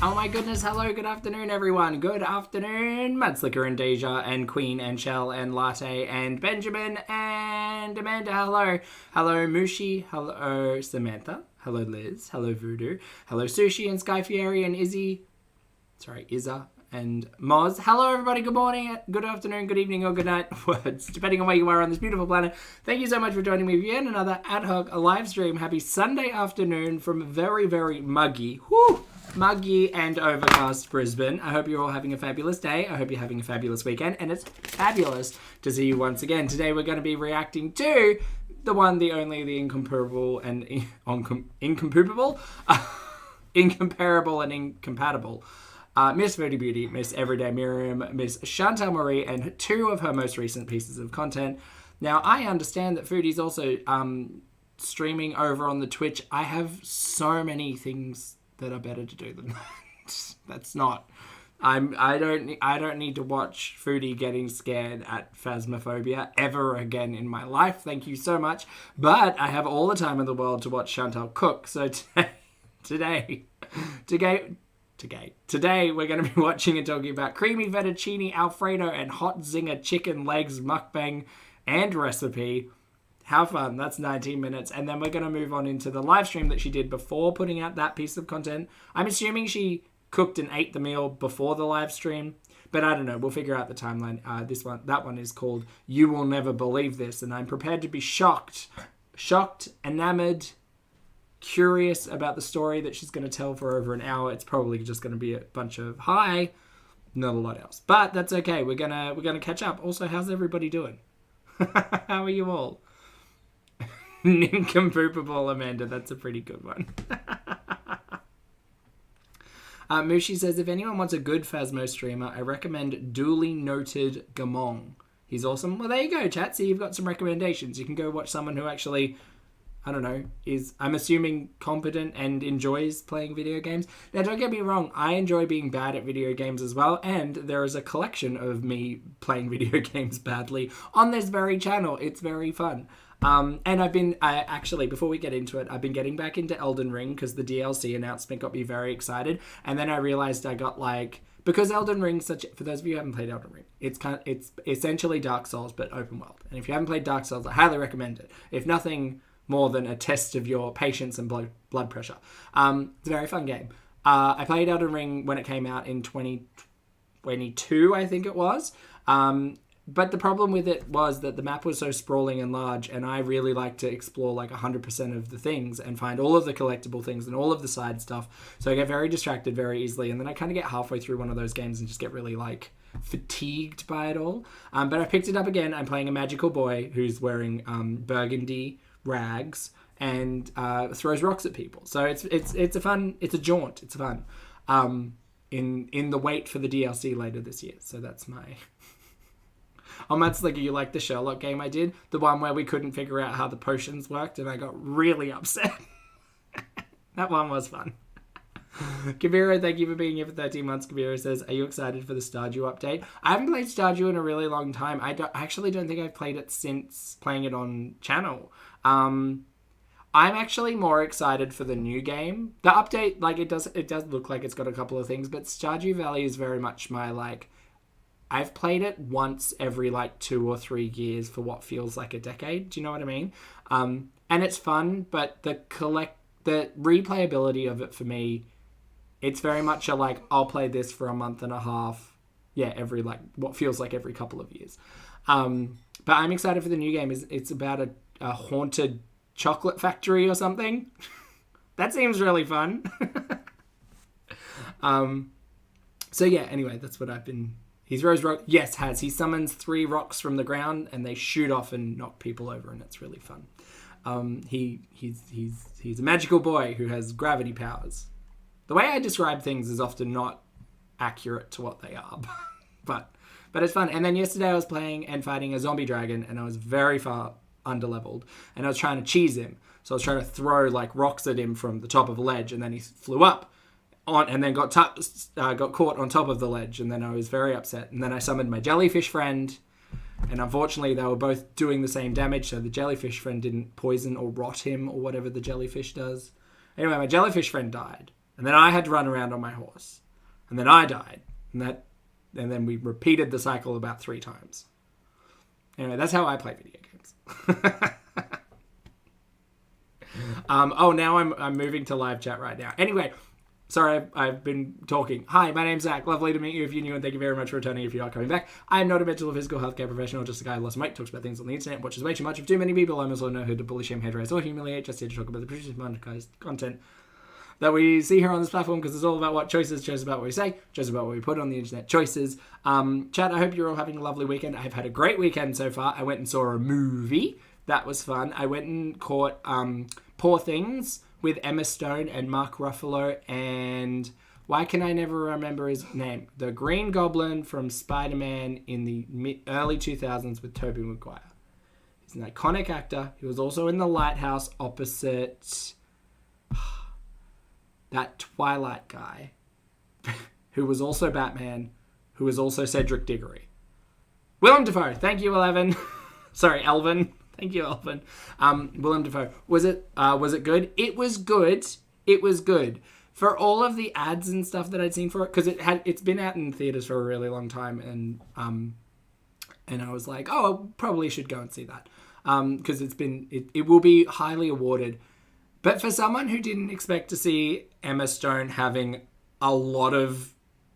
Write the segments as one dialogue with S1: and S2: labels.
S1: Oh my goodness, hello, good afternoon everyone. Good afternoon, Mudslicker and Deja and Queen and Shell and Latte and Benjamin and Amanda, hello. Hello Mushi, hello Samantha, hello Liz, hello Voodoo, hello Sushi and Sky Fieri and Izza and Moz. Hello everybody, good morning, good afternoon, good evening or good night, words, depending on where you are on this beautiful planet. Thank you so much for joining me for yet another ad hoc live stream. Happy Sunday afternoon from very, very muggy and overcast Brisbane. I hope you're all having a fabulous day. I hope you're having a fabulous weekend. And it's fabulous to see you once again. Today we're going to be reacting to the one, the only, the incomparable and incomparable and incompatible. Miss Foodie Beauty, Miss Everyday Mariam, Miss Chantal Marie, and two of her most recent pieces of content. Now, I understand that Foodie's also streaming over on the Twitch. I have so many things that are better to do than that. That's not. I don't need to watch Foodie getting scared at phasmophobia ever again in my life. Thank you so much. But I have all the time in the world to watch Chantal cook. So today we're going to be watching and talking about creamy fettuccine Alfredo and hot Zinger chicken legs mukbang and recipe. How fun. That's 19 minutes. And then we're going to move on into the live stream that she did before putting out that piece of content. I'm assuming she cooked and ate the meal before the live stream, but I don't know. We'll figure out the timeline. That one is called You Will Never Believe This. And I'm prepared to be shocked, enamored, curious about the story that she's going to tell for over an hour. It's probably just going to be a bunch of hi, not a lot else, but that's okay. We're going to catch up. Also, how's everybody doing? How are you all? Nincompoopable Amanda, that's a pretty good one. Mushi says, if anyone wants a good Phasmo streamer, I recommend duly noted Gamong. He's awesome. Well, there you go, chat. See, you've got some recommendations. You can go watch someone who actually, I don't know, is, I'm assuming, competent and enjoys playing video games. Now, don't get me wrong, I enjoy being bad at video games as well, and there is a collection of me playing video games badly on this very channel. It's very fun. And actually, before we get into it, I've been getting back into Elden Ring because the DLC announcement got me very excited. And then I realized I got because Elden Ring's for those of you who haven't played Elden Ring, it's essentially Dark Souls, but open world. And if you haven't played Dark Souls, I highly recommend it. If nothing more than a test of your patience and blood pressure. It's a very fun game. I played Elden Ring when it came out in 2022, I think it was. But the problem with it was that the map was so sprawling and large, and I really like to explore 100% of the things and find all of the collectible things and all of the side stuff. So I get very distracted very easily, and then I kind of get halfway through one of those games and just get really fatigued by it all. But I picked it up again. I'm playing a magical boy who's wearing burgundy rags and throws rocks at people. So it's a jaunt. It's fun. In the wait for the DLC later this year. So that's my. Oh, Matt's like, you like the Sherlock game I did? The one where we couldn't figure out how the potions worked and I got really upset. That one was fun. Kavira, thank you for being here for 13 months. Kavira says, are you excited for the Stardew update? I haven't played Stardew in a really long time. I actually don't think I've played it since playing it on channel. I'm actually more excited for the new game. The update, it does look like it's got a couple of things, but Stardew Valley is very much my, I've played it once every 2 or 3 years for what feels like a decade. Do you know what I mean? And it's fun, but the replayability of it for me, it's very much I'll play this for a month and a half. Yeah, every what feels like every couple of years. But I'm excited for the new game. It's about a haunted chocolate factory or something. That seems really fun. So yeah, anyway, that's what I've been. He throws rock. Yes, he summons 3 rocks from the ground and they shoot off and knock people over, and it's really fun. He's a magical boy who has gravity powers. The way I describe things is often not accurate to what they are, but it's fun. And then yesterday I was playing and fighting a zombie dragon, and I was very far underleveled, and I was trying to cheese him. So I was trying to throw rocks at him from the top of a ledge, and then he flew up. And then got caught on top of the ledge, and then I was very upset. And then I summoned my jellyfish friend, and unfortunately they were both doing the same damage, so the jellyfish friend didn't poison or rot him or whatever the jellyfish does. Anyway, my jellyfish friend died, And then I had to run around on my horse. And then I died. And then we repeated the cycle about 3 times. Anyway, that's how I play video games. Now I'm moving to live chat right now. Anyway, sorry, I've been talking. Hi, my name's Zach. Lovely to meet you if you're new, and thank you very much for returning if you're not coming back. I am not a mental or physical healthcare professional, just a guy who lost weight, talks about things on the internet, watches way too much of too many people. I also know who to bully, shame, hate, raise, or humiliate, just here to talk about the produced monetized content that we see here on this platform, because it's all about what choices about what we say, choices about what we put on the internet, choices. Chat, I hope you're all having a lovely weekend. I've had a great weekend so far. I went and saw a movie. That was fun. I went and caught Poor Things with Emma Stone and Mark Ruffalo, and why can I never remember his name? The Green Goblin from Spider-Man in the early 2000s with Tobey Maguire. He's an iconic actor. He was also in The Lighthouse opposite that Twilight guy, who was also Batman, who was also Cedric Diggory. Willem Dafoe. Thank you, Elvin. Thank you, Elvin. Willem Dafoe. Was it good? It was good. It was good. For all of the ads and stuff that I'd seen for it, because it's been out in theaters for a really long time, and I was like, oh, I probably should go and see that, because it will be highly awarded. But for someone who didn't expect to see Emma Stone having a lot of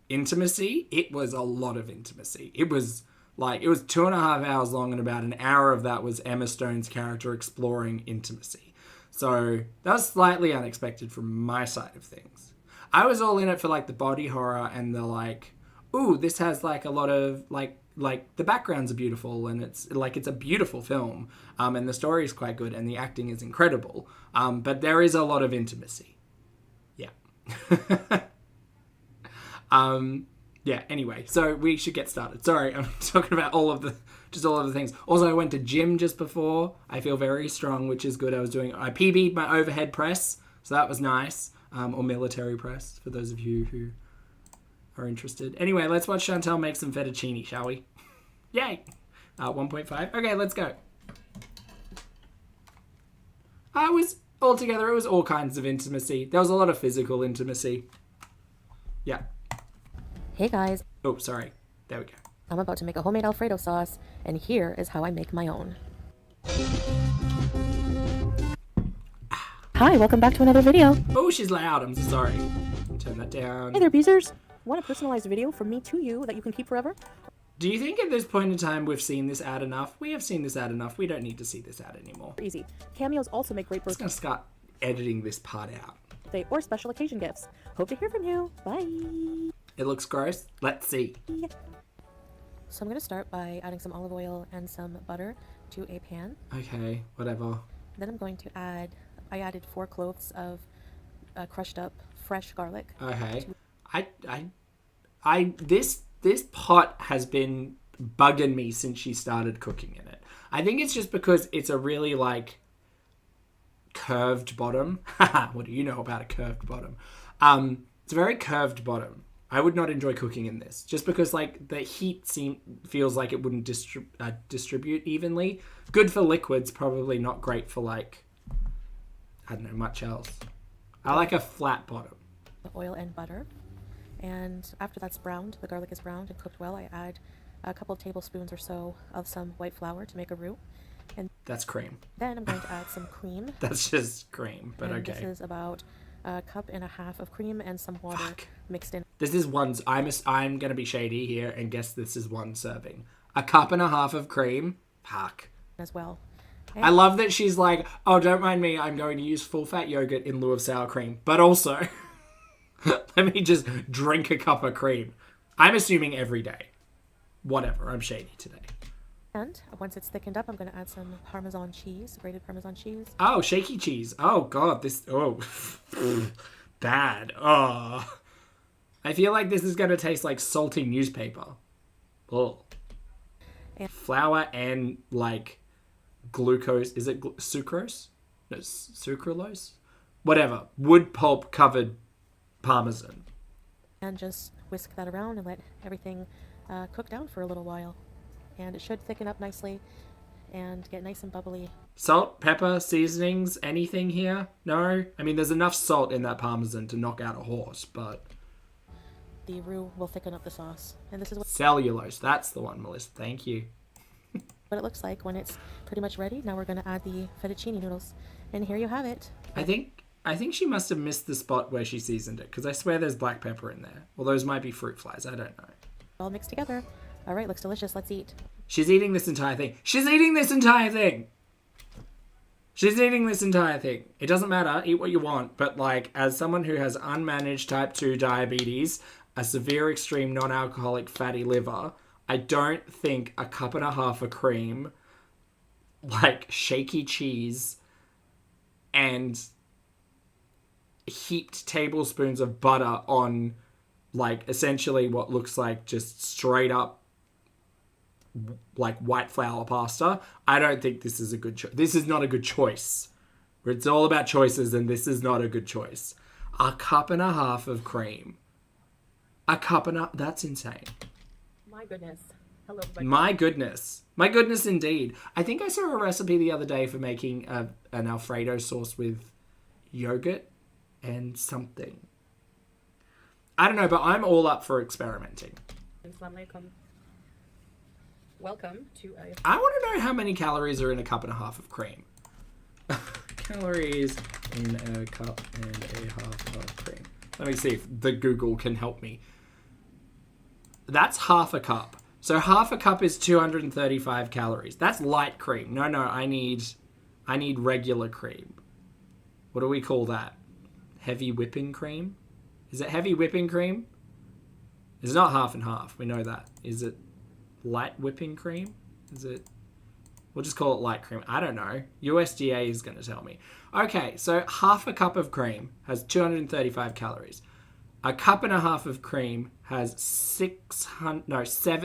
S1: intimacy, it was a lot of intimacy. It was 2.5 hours long, and about an hour of that was Emma Stone's character exploring intimacy. So that was slightly unexpected from my side of things. I was all in it for like the body horror and the like, ooh, this has like a lot of like the backgrounds are beautiful, and it's a beautiful film, and the story is quite good, and the acting is incredible, but there is a lot of intimacy. Yeah. Yeah, anyway, so we should get started. Sorry, I'm talking about all of the things. Also, I went to gym just before. I feel very strong, which is good. I PB'd my overhead press, so that was nice, or military press, for those of you who are interested. Anyway, let's watch Chantel make some fettuccine, shall we? Yay! 1.5. Okay, let's go. It was all kinds of intimacy. There was a lot of physical intimacy. Yeah.
S2: Hey guys.
S1: Oh, sorry. There we go.
S2: I'm about to make a homemade Alfredo sauce, and here is how I make my own. Hi, welcome back to another video.
S1: Oh, she's loud. I'm sorry. Turn that down.
S2: Hey there, Beezers. Want a personalized video from me to you that you can keep forever?
S1: Do you think at this point in time we've seen this ad enough? We have seen this ad enough. We don't need to see this ad anymore.
S2: Easy. Cameos also make great
S1: I'm just going to start editing this part out.
S2: birthday or special occasion gifts. Hope to hear from you. Bye.
S1: It looks gross. Let's see.
S2: So I'm going to start by adding some olive oil and some butter to a pan.
S1: Okay, whatever.
S2: Then I'm going to I added 4 cloves of crushed up fresh garlic.
S1: Okay. This pot has been bugging me since she started cooking in it. I think it's just because it's a really like curved bottom. What do you know about a curved bottom? It's a very curved bottom. I would not enjoy cooking in this just because like the heat feels like it wouldn't distribute evenly. Good for liquids, probably not great for like, I don't know, much else. I like a flat bottom.
S2: Oil and butter. And after that's browned, the garlic is browned and cooked well, I add a couple of tablespoons or so of some white flour to make a roux. And
S1: that's cream.
S2: Then I'm going to add some cream.
S1: That's just cream, but
S2: and
S1: okay.
S2: This is about a cup and a half of cream and some water mixed in.
S1: This is I'm going to be shady here and guess this is 1 serving. A cup and a half of cream. Fuck.
S2: As well.
S1: I love that she's like, oh, don't mind me, I'm going to use full-fat yogurt in lieu of sour cream. But also, let me just drink a cup of cream. I'm assuming every day. Whatever, I'm shady today.
S2: And once it's thickened up, I'm going to add some Parmesan cheese, grated Parmesan cheese.
S1: Oh, shaky cheese. Oh, God, bad. Oh. I feel like this is going to taste like salty newspaper. Oh.
S2: And
S1: flour and, like, glucose. Is it sucrose? No, sucralose? Whatever. Wood pulp covered Parmesan.
S2: And just whisk that around and let everything cook down for a little while. And it should thicken up nicely. and get nice and bubbly.
S1: Salt, pepper, seasonings, anything here? No? I mean, there's enough salt in that Parmesan to knock out a horse, but...
S2: The roux will thicken up the sauce. And this is
S1: Cellulose, that's the one, Melissa. Thank you.
S2: what it looks like when it's pretty much ready. Now we're going to add the fettuccine noodles. And here you have it.
S1: I think she must have missed the spot where she seasoned it, because I swear there's black pepper in there. Well, those might be fruit flies, I don't know.
S2: All mixed together. All right, looks delicious. Let's eat.
S1: She's eating this entire thing. She's eating this entire thing! She's eating this entire thing. It doesn't matter, eat what you want, but like, as someone who has unmanaged type 2 diabetes, a severe extreme non-alcoholic fatty liver, I don't think a cup and a half of cream, like shaky cheese, and heaped tablespoons of butter on like essentially what looks like just straight up like white flour pasta. I don't think this is a good choice. This is not a good choice. It's all about choices, and this is not a good choice. A cup and a half of cream. A cup and a... That's insane.
S2: My goodness. Hello, everybody.
S1: My goodness. My goodness indeed. I think I saw a recipe the other day for making an Alfredo sauce with yogurt and something. I don't know, but I'm all up for experimenting.
S2: Assalamualaikum. Welcome to a...
S1: I want to know how many calories are in a cup and a half of cream. Calories in a cup and a half of cream. Let me see if the Google can help me. That's half a cup. So half a cup is 235 calories. That's light cream. No, I need regular cream. What do we call that? Heavy whipping cream? Is it heavy whipping cream? It's not half and half. We know that. Is it light whipping cream? Is it... We'll just call it light cream. I don't know. USDA is going to tell me. Okay, so half a cup of cream has 235 calories. A cup and a half of cream has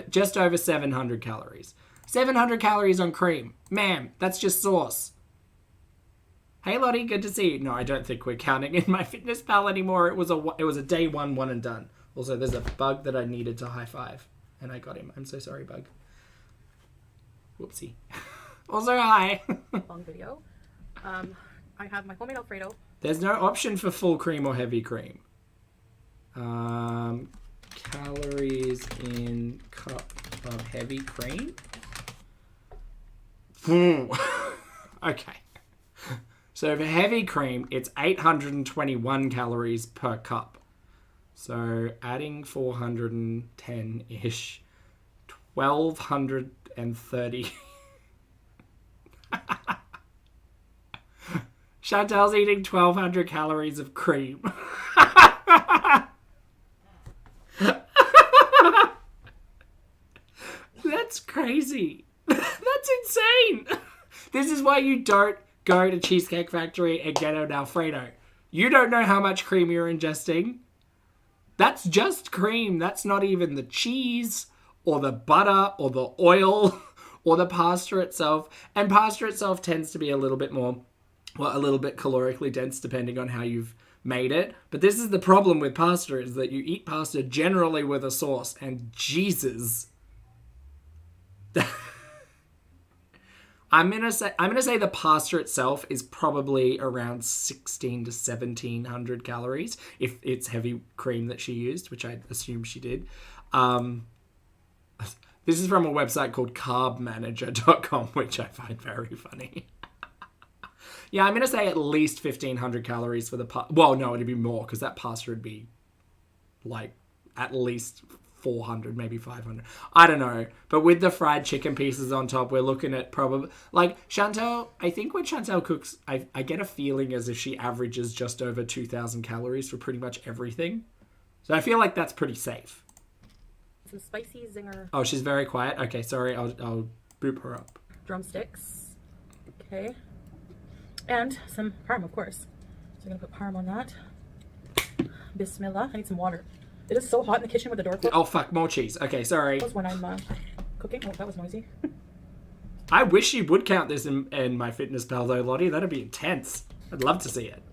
S1: just over 700 calories. 700 calories on cream. Ma'am, that's just sauce. Hey Lottie, good to see you. No, I don't think we're counting in my fitness pal anymore. It was a day one and done. Also, there's a bug that I needed to high five, and I got him. I'm so sorry, bug. Whoopsie. Also, hi.
S2: Long video. I have my homemade Alfredo.
S1: There's no option for full cream or heavy cream. Calories in cup of heavy cream? Okay. So for heavy cream, it's 821 calories per cup. So adding 410-ish, 1,230. Chantel's eating 1,200 calories of cream. That's crazy. That's insane. This is why you don't go to Cheesecake Factory and get an Alfredo. You don't know how much cream you're ingesting. That's just cream. That's not even the cheese or the butter or the oil or the pasta itself. And pasta itself tends to be a little bit calorically dense depending on how you've made it. But this is the problem with pasta, is that you eat pasta generally with a sauce, and Jesus. I'm gonna say the pasta itself is probably around 1,600 to 1,700 calories if it's heavy cream that she used, which I assume she did. This is from a website called carbmanager.com, which I find very funny. Yeah, I'm gonna say at least 1,500 calories for the pasta. Well, no, it'd be more, because that pasta would be like at least 400, maybe 500. I don't know. But with the fried chicken pieces on top, we're looking at probably... Like, Chantel, I think when Chantel cooks, I get a feeling as if she averages just over 2,000 calories for pretty much everything. So I feel like that's pretty safe.
S2: Some spicy Zinger.
S1: Oh, she's very quiet? Okay, sorry. I'll boop her up.
S2: Drumsticks. Okay. And some parm, of course. So I'm going to put parm on that. Bismillah. I need some water. It is so hot in the kitchen with the door closed.
S1: Oh, fuck. More cheese. Okay, sorry.
S2: That was when I'm cooking. Oh, that was noisy.
S1: I wish you would count this in my fitness pal, though, Lottie. That'd be intense. I'd love to see it.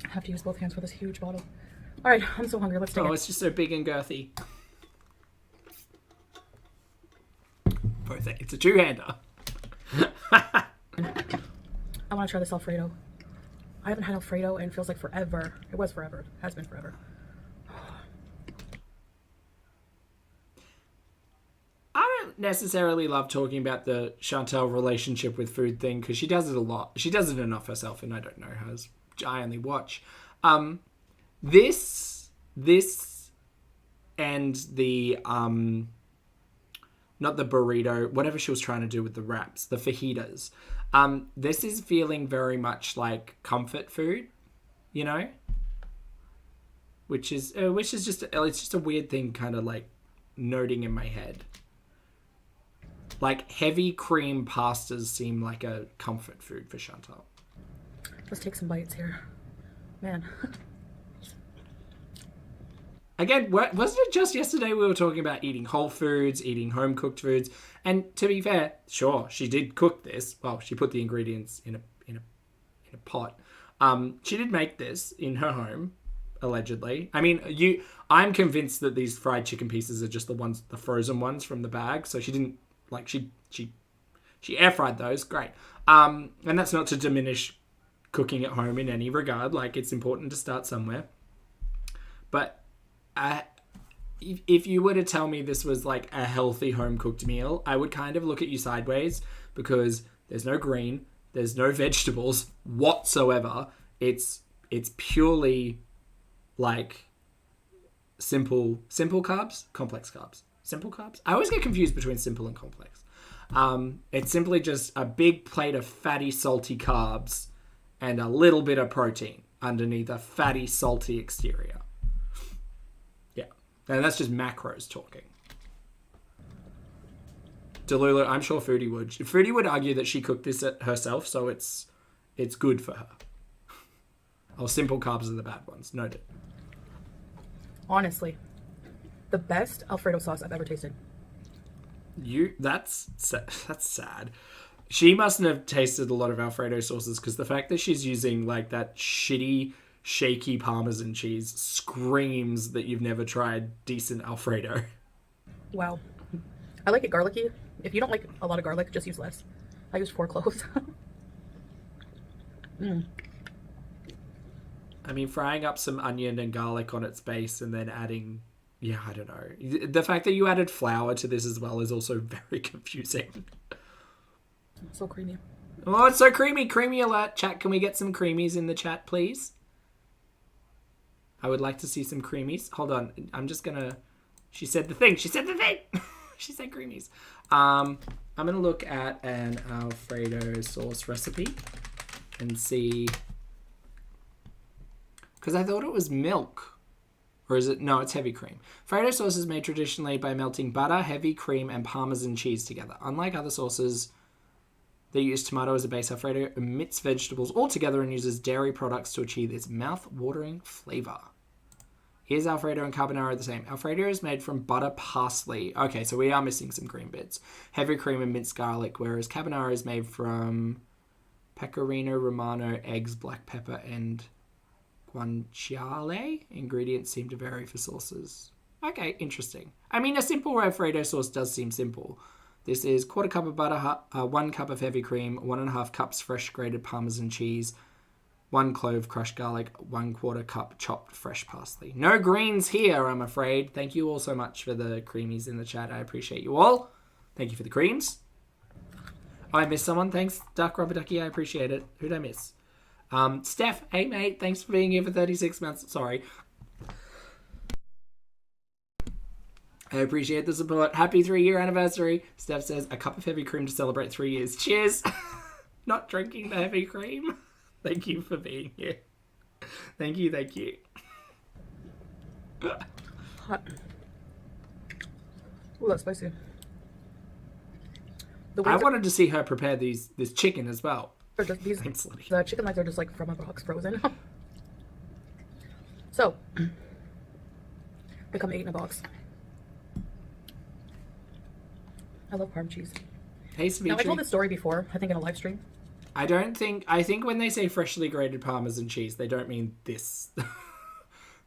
S2: I have to use both hands for this huge bottle. All right, I'm so hungry. Let's take it.
S1: Oh, it's just so big and girthy. Both. It's a two-hander.
S2: I want to try this Alfredo. I haven't had Alfredo and it feels like forever. It was forever. It has been forever.
S1: I don't necessarily love talking about the Chantal relationship with food thing because she does it a lot. She does it enough herself, and I don't know hers. I only watch. This and the not the burrito, whatever she was trying to do with the wraps, the fajitas. This is feeling very much like comfort food, you know, which is just it's just a weird thing, kind of like noting in my head. Like heavy cream pastas seem like a comfort food for Chantal.
S2: Let's take some bites here, man.
S1: Again, wasn't it just yesterday we were talking about eating whole foods, eating home-cooked foods? And to be fair, sure, she did cook this. Well, she put the ingredients in a pot. She did make this in her home, allegedly. I mean, I'm convinced that these fried chicken pieces are just the frozen ones from the bag. So she didn't, like, she air fried those. Great. And that's not to diminish cooking at home in any regard. Like, it's important to start somewhere. But if you were to tell me this was like a healthy home-cooked meal, I would kind of look at you sideways because there's no green, there's no vegetables whatsoever. It's purely like simple carbs, complex carbs. Simple carbs? I always get confused between simple and complex. It's simply just a big plate of fatty, salty carbs and a little bit of protein underneath a fatty, salty exterior. And that's just macros talking. Delulu, I'm sure Foodie would. Foodie would argue that she cooked this herself, so it's good for her. Oh, simple carbs are the bad ones. Noted.
S2: Honestly, the best Alfredo sauce I've ever tasted.
S1: That's sad. She mustn't have tasted a lot of Alfredo sauces because the fact that she's using like that shitty, shaky Parmesan cheese screams that you've never tried decent Alfredo.
S2: Wow. I like it garlicky. If you don't like a lot of garlic, just use less. I used 4 cloves.
S1: I mean, frying up some onion and garlic on its base and then adding, I don't know. The fact that you added flour to this as well is also very confusing.
S2: So creamy.
S1: Oh, it's so creamy. Creamy alert. Chat, can we get some creamies in the chat, please? I would like to see some creamies. Hold on. I'm just going to... She said the thing. She said creamies. I'm going to look at an Alfredo sauce recipe and see... Because I thought it was milk. Or is it... No, it's heavy cream. Alfredo sauce is made traditionally by melting butter, heavy cream, and Parmesan cheese together. Unlike other sauces that use tomato as a base, Alfredo omits vegetables altogether and uses dairy products to achieve its mouth-watering flavour. Here's Alfredo and carbonara the same. Alfredo is made from butter, parsley. Okay, so we are missing some green bits. Heavy cream and minced garlic, whereas carbonara is made from pecorino romano, eggs, black pepper, and guanciale. Ingredients seem to vary for sauces. Okay, interesting. I mean, a simple Alfredo sauce does seem simple. This is 1/4 cup of butter, 1 cup of heavy cream, 1.5 cups fresh grated Parmesan cheese, 1 clove crushed garlic, 1/4 cup chopped fresh parsley. No greens here, I'm afraid. Thank you all so much for the creamies in the chat. I appreciate you all. Thank you for the creams. Oh, I missed someone. Thanks, Duck Rubber Ducky. I appreciate it. Who'd I miss? Steph, hey mate. Thanks for being here for 36 months. Sorry. I appreciate the support. Happy 3-year anniversary. Steph says, a cup of heavy cream to celebrate 3 years. Cheers. Not drinking the heavy cream. Thank you for being here. Thank you.
S2: Hot. Ooh, that's spicy.
S1: I wanted to see her prepare this chicken as well.
S2: Thanks, the chicken legs are just like from a box frozen. So, they come 8 in a box. I love parm cheese.
S1: Hey, Savitri.
S2: Now, I told this story before, I think in a live stream.
S1: I think when they say freshly grated Parmesan cheese, they don't mean this.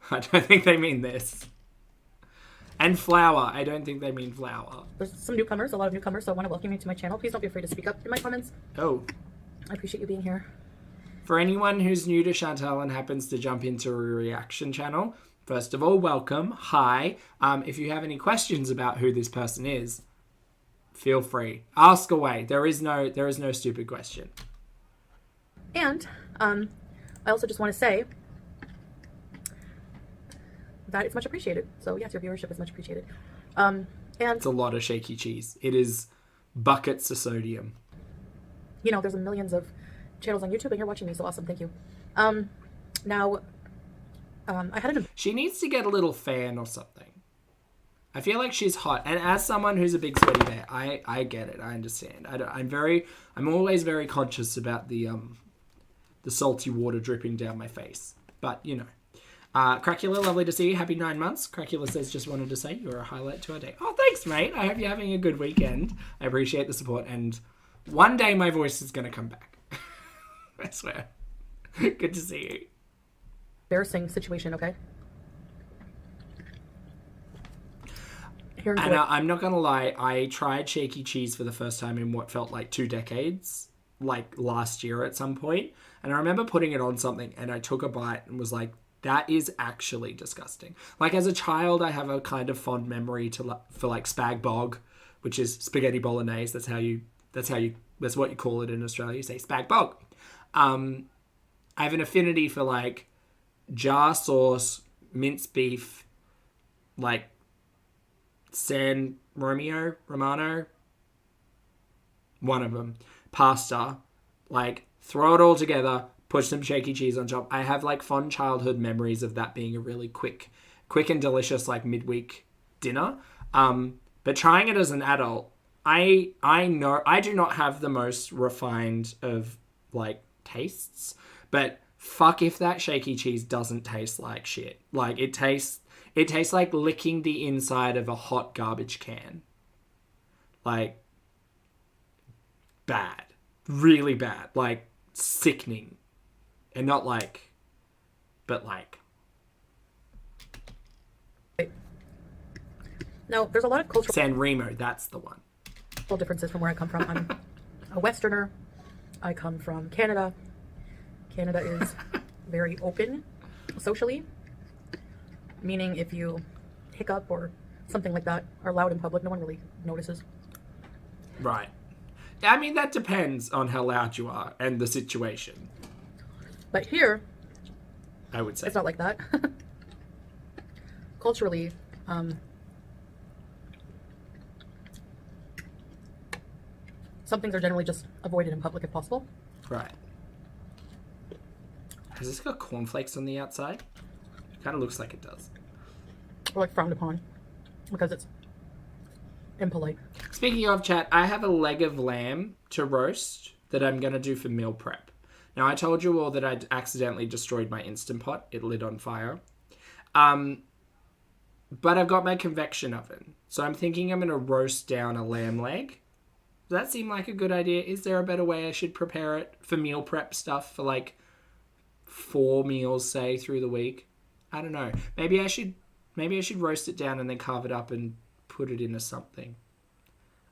S1: I don't think they mean this. And flour. I don't think they mean flour.
S2: There's some newcomers, a lot of newcomers, so I want to welcome you to my channel. Please don't be afraid to speak up in my comments.
S1: Oh.
S2: I appreciate you being here.
S1: For anyone who's new to Chantal and happens to jump into a reaction channel, first of all, welcome. Hi. If you have any questions about who this person is, feel free. Ask away. There is no stupid question.
S2: And I also just want to say that it's much appreciated. So yes, your viewership is much appreciated. And
S1: it's a lot of shaky cheese. It is buckets of sodium.
S2: You know, there's millions of channels on YouTube and you're watching me, so awesome. Thank you. Now, I had an...
S1: She needs to get a little fan or something. I feel like she's hot. And as someone who's a big sweaty bear, I get it. I understand. I'm always very conscious about the salty water dripping down my face. But, you know. Cracula, lovely to see you. Happy 9 months. Cracula says, just wanted to say you're a highlight to our day. Oh, thanks, mate. I hope you're having a good weekend. I appreciate the support. And one day my voice is going to come back. I swear. Good to see you.
S2: Embarrassing situation, okay?
S1: And I'm not going to lie. I tried shaky cheese for the first time in what felt like 2 decades. Like last year at some point. And I remember putting it on something and I took a bite and was like, that is actually disgusting. Like as a child, I have a kind of fond memory for like spag bog, which is spaghetti bolognese. That's what you call it in Australia. You say spag bog. I have an affinity for like jar sauce, minced beef, like San Romano, one of them, pasta, like throw it all together, put some shaky cheese on top. I have like fond childhood memories of that being a really quick and delicious like midweek dinner. But trying it as an adult, I know I do not have the most refined of like tastes, but fuck if that shaky cheese doesn't taste like shit. Like it tastes like licking the inside of a hot garbage can. Like bad. Really bad. Like sickening. And not like, but like.
S2: Now, there's a lot of cultural...
S1: San Remo, that's the one.
S2: Differences from where I come from. I'm a Westerner. I come from Canada. Canada is very open socially, meaning if you hiccup or something like that are loud in public, no one really notices.
S1: Right. I mean, that depends on how loud you are and the situation.
S2: But here,
S1: I would say
S2: it's not like that. Culturally, some things are generally just avoided in public if possible.
S1: Right. Has this got cornflakes on the outside? It kind of looks like it does.
S2: Or like frowned upon because it's impolite.
S1: Speaking of chat, I have a leg of lamb to roast that I'm going to do for meal prep. Now, I told you all that I'd accidentally destroyed my Instant Pot. It lit on fire. But I've got my convection oven. So I'm thinking I'm going to roast down a lamb leg. Does that seem like a good idea? Is there a better way I should prepare it for meal prep stuff for like 4 meals, say, through the week? I don't know. Maybe I should roast it down and then carve it up and put it into something.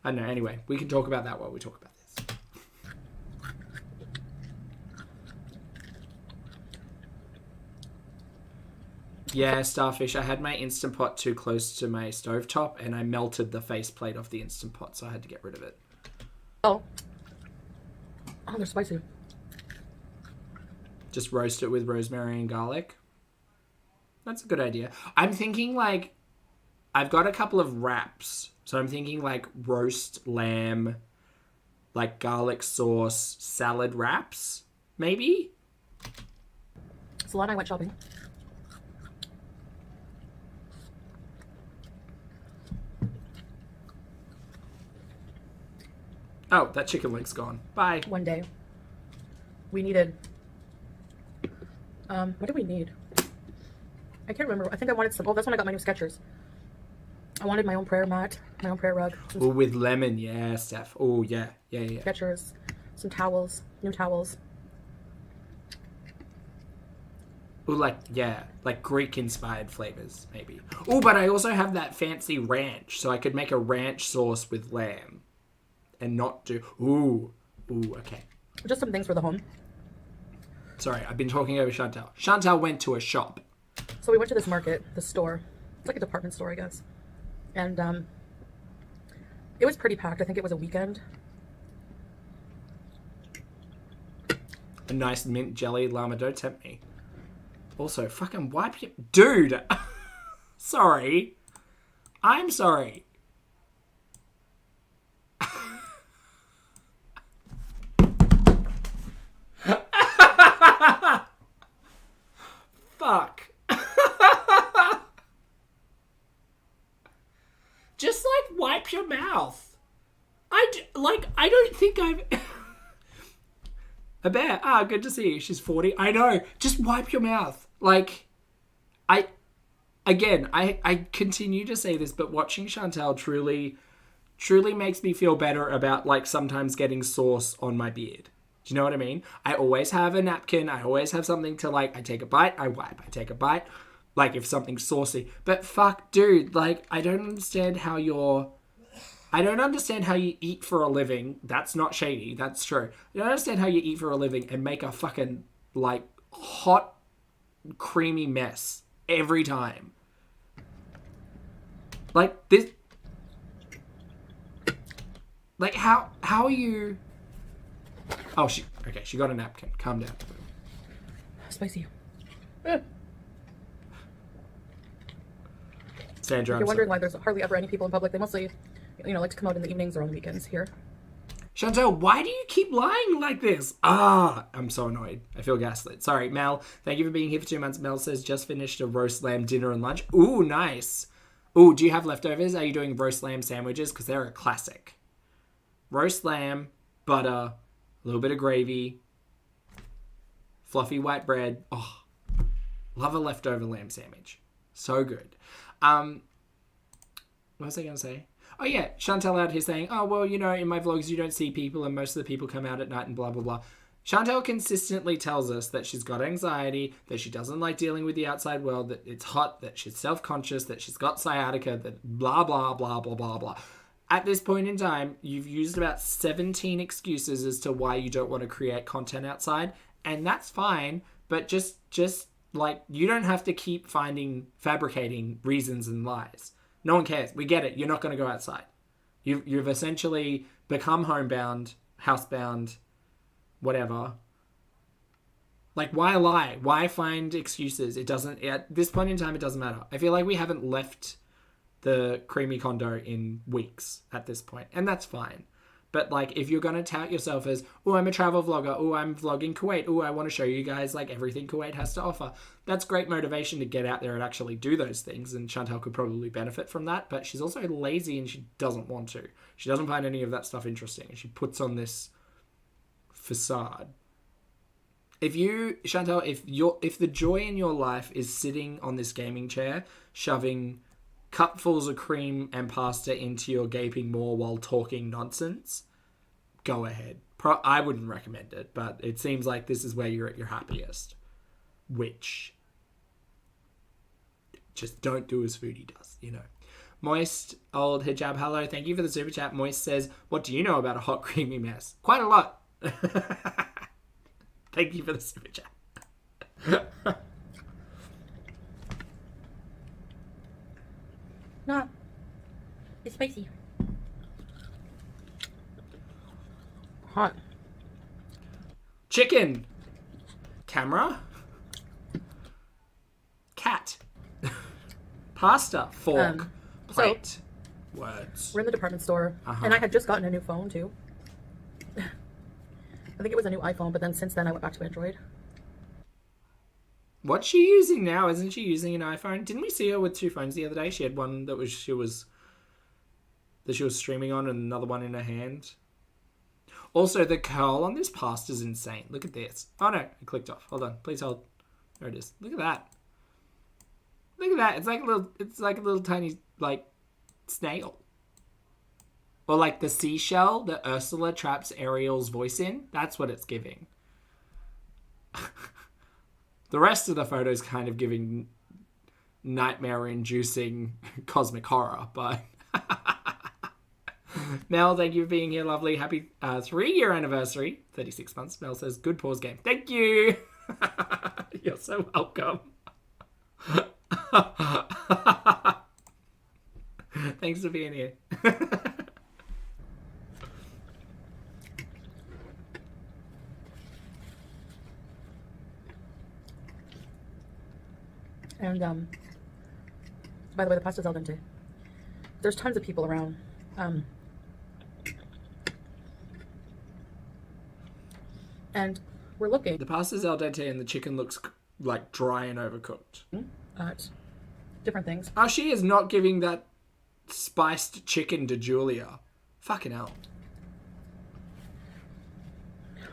S1: I don't know. Anyway, we can talk about that while we talk about this. Yeah, Starfish, I had my Instant Pot too close to my stovetop and I melted the faceplate off the Instant Pot, so I had to get rid of it.
S2: Oh, they're spicy.
S1: Just roast it with rosemary and garlic. That's a good idea. I'm thinking like, I've got a couple of wraps. So I'm thinking like roast lamb, like garlic sauce, salad wraps, maybe?
S2: Salon, I went shopping.
S1: Oh, that chicken leg's gone. Bye.
S2: One day. We needed... what did we need? I can't remember. I think I wanted some... Oh, that's when I got my new Skechers. I wanted my own prayer mat, my own prayer rug.
S1: Oh, with lemon. Yeah, Steph. Oh, yeah. Yeah.
S2: Skechers. Some towels. New towels.
S1: Ooh, like Greek-inspired flavors, maybe. Ooh, but I also have that fancy ranch, so I could make a ranch sauce with lamb. And not do... Ooh, okay.
S2: Just some things for the home.
S1: Sorry, I've been talking over Chantal. Chantal went to a shop.
S2: So we went to this market, the store. It's like a department store, I guess. And it was pretty packed. I think it was a weekend.
S1: A nice mint jelly llama, don't tempt me. Also, fucking wipe your... Dude! Sorry. I'm sorry. Fuck. Just, like, wipe your mouth. I don't think I've... A bear. Ah, good to see you. She's 40. I know. Just wipe your mouth. Like, I continue to say this, but watching Chantal truly makes me feel better about, like, sometimes getting sauce on my beard. Do you know what I mean? I always have a napkin. I always have something to, like, I take a bite, I wipe. I take a bite, like, if something's saucy. But fuck, dude, like, I don't understand how you eat for a living. That's not shady. That's true. I don't understand how you eat for a living and make a fucking, like, hot, creamy mess every time. Like, this... Like, how are you... Oh, she got a napkin. Calm down.
S2: Spicy.
S1: Sandra,
S2: If you're wondering why there's hardly ever any people in public, they mostly, like to come out in the evenings or on the weekends here.
S1: Chantal, why do you keep lying like this? I'm so annoyed. I feel gaslit. Sorry, Mel. Thank you for being here for 2 months. Mel says, just finished a roast lamb dinner and lunch. Ooh, nice. Ooh, do you have leftovers? Are you doing roast lamb sandwiches? Because they're a classic. Roast lamb, butter, a little bit of gravy, fluffy white bread. Oh, love a leftover lamb sandwich. So good. What was I going to say? Oh, yeah. Chantal out here saying, oh, well, in my vlogs, you don't see people and most of the people come out at night and blah, blah, blah. Chantal consistently tells us that she's got anxiety, that she doesn't like dealing with the outside world, that it's hot, that she's self-conscious, that she's got sciatica, that blah, blah, blah, blah, blah, blah. At this point in time, you've used about 17 excuses as to why you don't want to create content outside, and that's fine, but just like, you don't have to keep fabricating reasons and lies. No one cares. We get it. You're not going to go outside. You've essentially become homebound, housebound, whatever. Like, why lie? Why find excuses? At this point in time, it doesn't matter. I feel like we haven't left the creamy condo in weeks at this point, and that's fine. But, like, if you're going to tout yourself as, oh, I'm a travel vlogger, oh, I'm vlogging Kuwait, oh, I want to show you guys, like, everything Kuwait has to offer, that's great motivation to get out there and actually do those things, and Chantal could probably benefit from that, but she's also lazy and she doesn't want to. She doesn't find any of that stuff interesting, and she puts on this facade. Chantal, if the joy in your life is sitting on this gaming chair, shoving cupfuls of cream and pasta into your gaping maw while talking nonsense, go ahead. I wouldn't recommend it, but it seems like this is where you're at your happiest. Which, just don't do as Foodie does, Moist old hijab, hello, thank you for the super chat. Moist says, what do you know about a hot creamy mess? Quite a lot. Thank you for the super chat.
S2: No, it's spicy. Hot.
S1: Chicken. Camera. Cat. Pasta. Fork. Plate. Words.
S2: We're in the department store, and I had just gotten a new phone too. I think it was a new iPhone, but then since then I went back to Android.
S1: What's she using now? Isn't she using an iPhone? Didn't we see her with 2 phones the other day? She had one that she was streaming on and another one in her hand. Also, the curl on this pasta is insane. Look at this. Oh no, it clicked off. Hold on. Please hold. There it is. Look at that. Look at that. It's like a little tiny, like, snail. Or like the seashell that Ursula traps Ariel's voice in. That's what it's giving. The rest of the photos kind of giving nightmare-inducing cosmic horror, but... Mel, thank you for being here, lovely. Happy 3-year anniversary. 36 months. Mel says, good pause game. Thank you. You're so welcome. Thanks for being here.
S2: And, by the way, the pasta's al dente. There's tons of people around. And we're looking.
S1: The pasta's al dente and the chicken looks like dry and overcooked.
S2: At different things.
S1: Oh, she is not giving that spiced chicken to Julia. Fucking hell.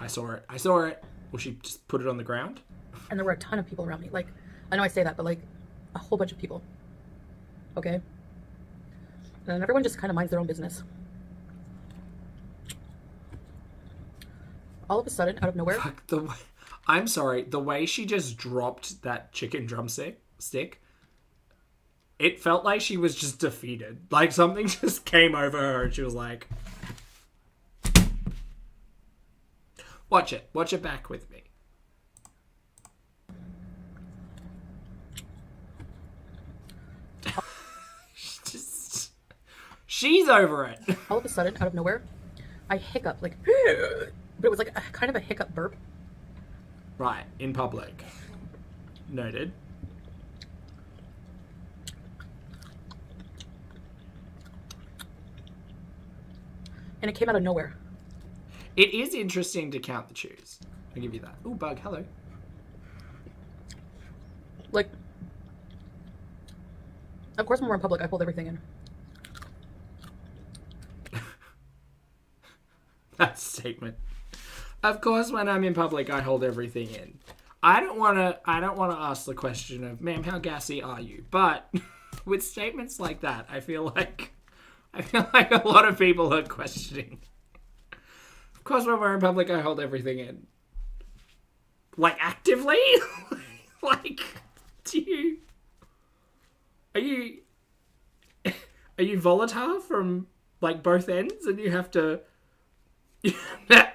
S1: I saw it. Will she just put it on the ground?
S2: And there were a ton of people around me. Like, I know I say that, but like a whole bunch of people. Okay? And everyone just kind of minds their own business. All of a sudden, out of nowhere.
S1: Fuck, I'm sorry. The way she just dropped that chicken drumstick, it felt like she was just defeated. Like something just came over her and she was like, watch it. Watch it back with me. She's over it.
S2: All of a sudden, out of nowhere, I hiccup, like, but it was like kind of a hiccup burp.
S1: Right, in public. Noted.
S2: And it came out of nowhere.
S1: It is interesting to count the chews. I'll give you that. Ooh, bug, hello.
S2: Like, of course when we're in public, I hold everything in.
S1: That statement. Of course, when I'm in public, I hold everything in. I don't want to ask the question of, ma'am, how gassy are you? But with statements like that, I feel like a lot of people are questioning. Of course, when we're in public, I hold everything in. Like, actively? Like, are you volatile from, like, both ends and you have to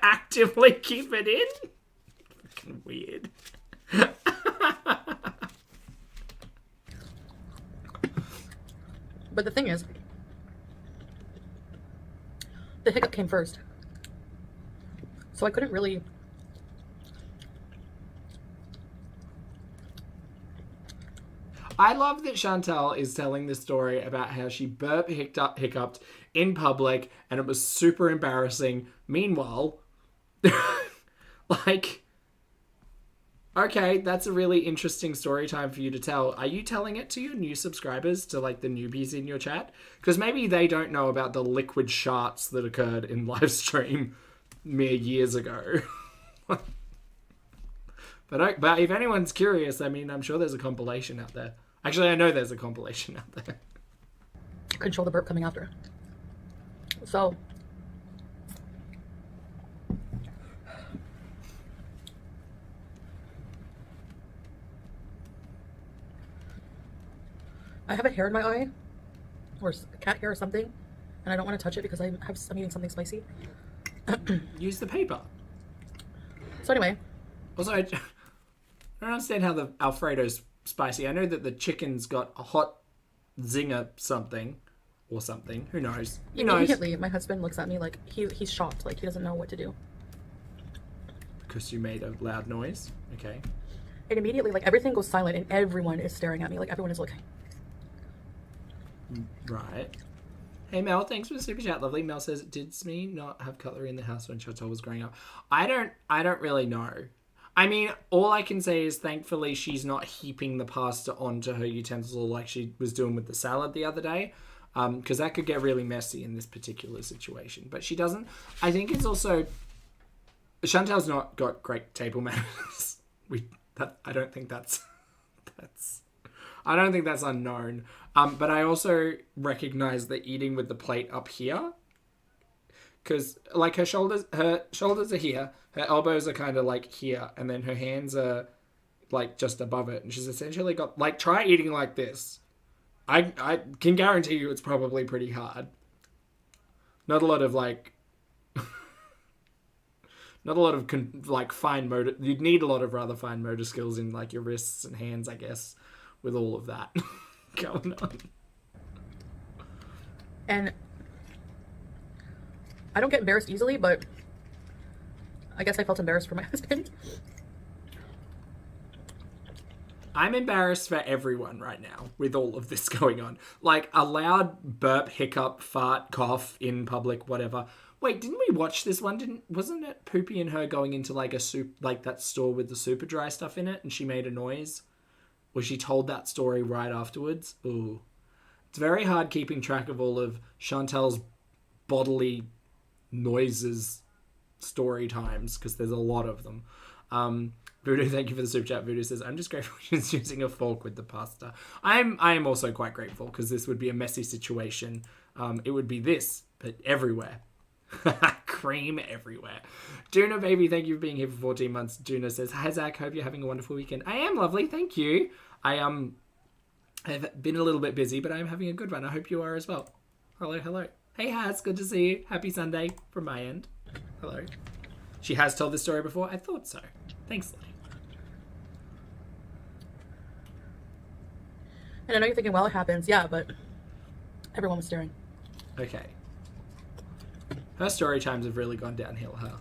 S1: actively keep it in? Fucking weird.
S2: But the thing is, the hiccup came first. So I couldn't really...
S1: I love that Chantal is telling the story about how she hiccuped in public and it was super embarrassing. Meanwhile, like, okay, that's a really interesting story time for you to tell. Are you telling it to your new subscribers, to like the newbies in your chat? Because maybe they don't know about the liquid sharts that occurred in live stream mere years ago. But if anyone's curious, I mean, I'm sure there's a compilation out there. Actually, I know there's a compilation out there.
S2: Control the burp coming after. So, I have a hair in my eye, or cat hair or something, and I don't want to touch it because I'm eating something spicy.
S1: Use the paper.
S2: So anyway.
S1: Also, I don't understand how the Alfredo's spicy. I know that the chicken's got a hot Zinger something. Or something. Who knows? Who knows?
S2: Immediately, my husband looks at me like he's shocked. Like he doesn't know what to do.
S1: Because you made a loud noise? Okay.
S2: And immediately, like, everything goes silent and everyone is staring at me. Like, everyone is looking.
S1: Right. Hey, Mel, thanks for the super chat, lovely. Mel says, did Smee not have cutlery in the house when Chantal was growing up? I don't really know. I mean, all I can say is thankfully she's not heaping the pasta onto her utensil like she was doing with the salad the other day. Because that could get really messy in this particular situation. But she doesn't. I think it's also... Chantal's not got great table manners. I don't think that's unknown. But I also recognize that eating with the plate up here, because like her shoulders are here, her elbows are kind of like here, and then her hands are like just above it, and she's essentially got like, try eating like this. I can guarantee you it's probably pretty hard. Not a lot of like, not a lot of like fine motor. You'd need a lot of rather fine motor skills in like your wrists and hands, I guess, with all of that going on.
S2: And I don't get embarrassed easily, but I guess I felt embarrassed for my husband.
S1: I'm embarrassed for everyone right now with all of this going on. Like, a loud burp, hiccup, fart, cough in public, whatever. Wait, didn't we watch this one? Wasn't it Poopy and her going into like that store with the super dry stuff in it, and she made a noise? Or she told that story right afterwards? Ooh. It's very hard keeping track of all of Chantel's bodily noises story times, because there's a lot of them. Voodoo, thank you for the super chat. Voodoo says, I'm just grateful she's using a fork with the pasta. I am also quite grateful, because this would be a messy situation. It would be this, but everywhere. Cream everywhere. Duna, baby, thank you for being here for 14 months. Duna says, hi, Zach. Hope you're having a wonderful weekend. I am lovely. Thank you. I've been a little bit busy, but I'm having a good one. I hope you are as well. Hello, hello. Hey, Haz. Good to see you. Happy Sunday from my end. Hello. She has told this story before? I thought so. Thanks, Lottie.
S2: And I know you're thinking, well, it happens. Yeah, but everyone was staring.
S1: Okay. Her story times have really gone downhill, huh? I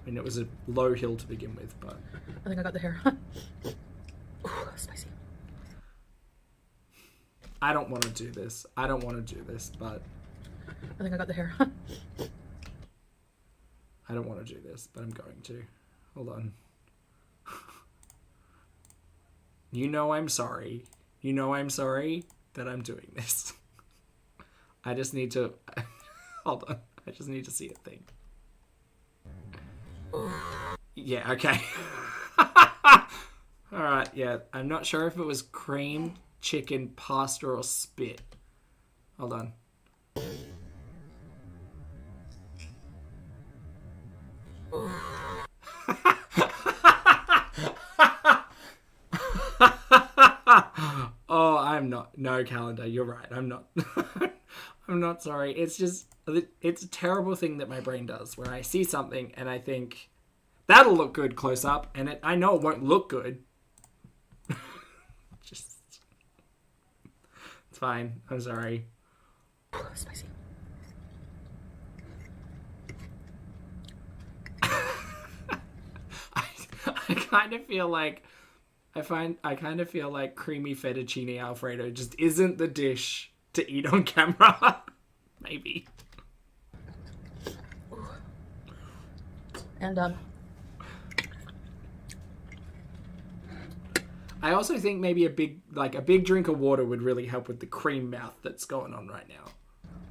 S1: mean, it was a low hill to begin with, but...
S2: I think I got the hair. Ooh, spicy.
S1: I don't want to do this. I don't want to do this, but...
S2: I think I got the hair.
S1: I don't want to do this, but I'm going to. Hold on. You know I'm sorry. You know I'm sorry that I'm doing this. I just need to... Hold on. I just need to see a thing. Yeah, okay. Alright, yeah. I'm not sure if it was cream, chicken, pasta, or spit. Hold on. Oh, I'm not. No, Calendar, you're right. I'm not. I'm not sorry. It's just, it's a terrible thing that my brain does, where I see something and I think, that'll look good close up, and I know it won't look good. Just, it's fine. I'm sorry.
S2: Spicy.
S1: I kind of feel like, I kind of feel like creamy fettuccine Alfredo just isn't the dish to eat on camera. Maybe.
S2: And
S1: I also think maybe a big drink of water would really help with the cream mouth that's going on right now.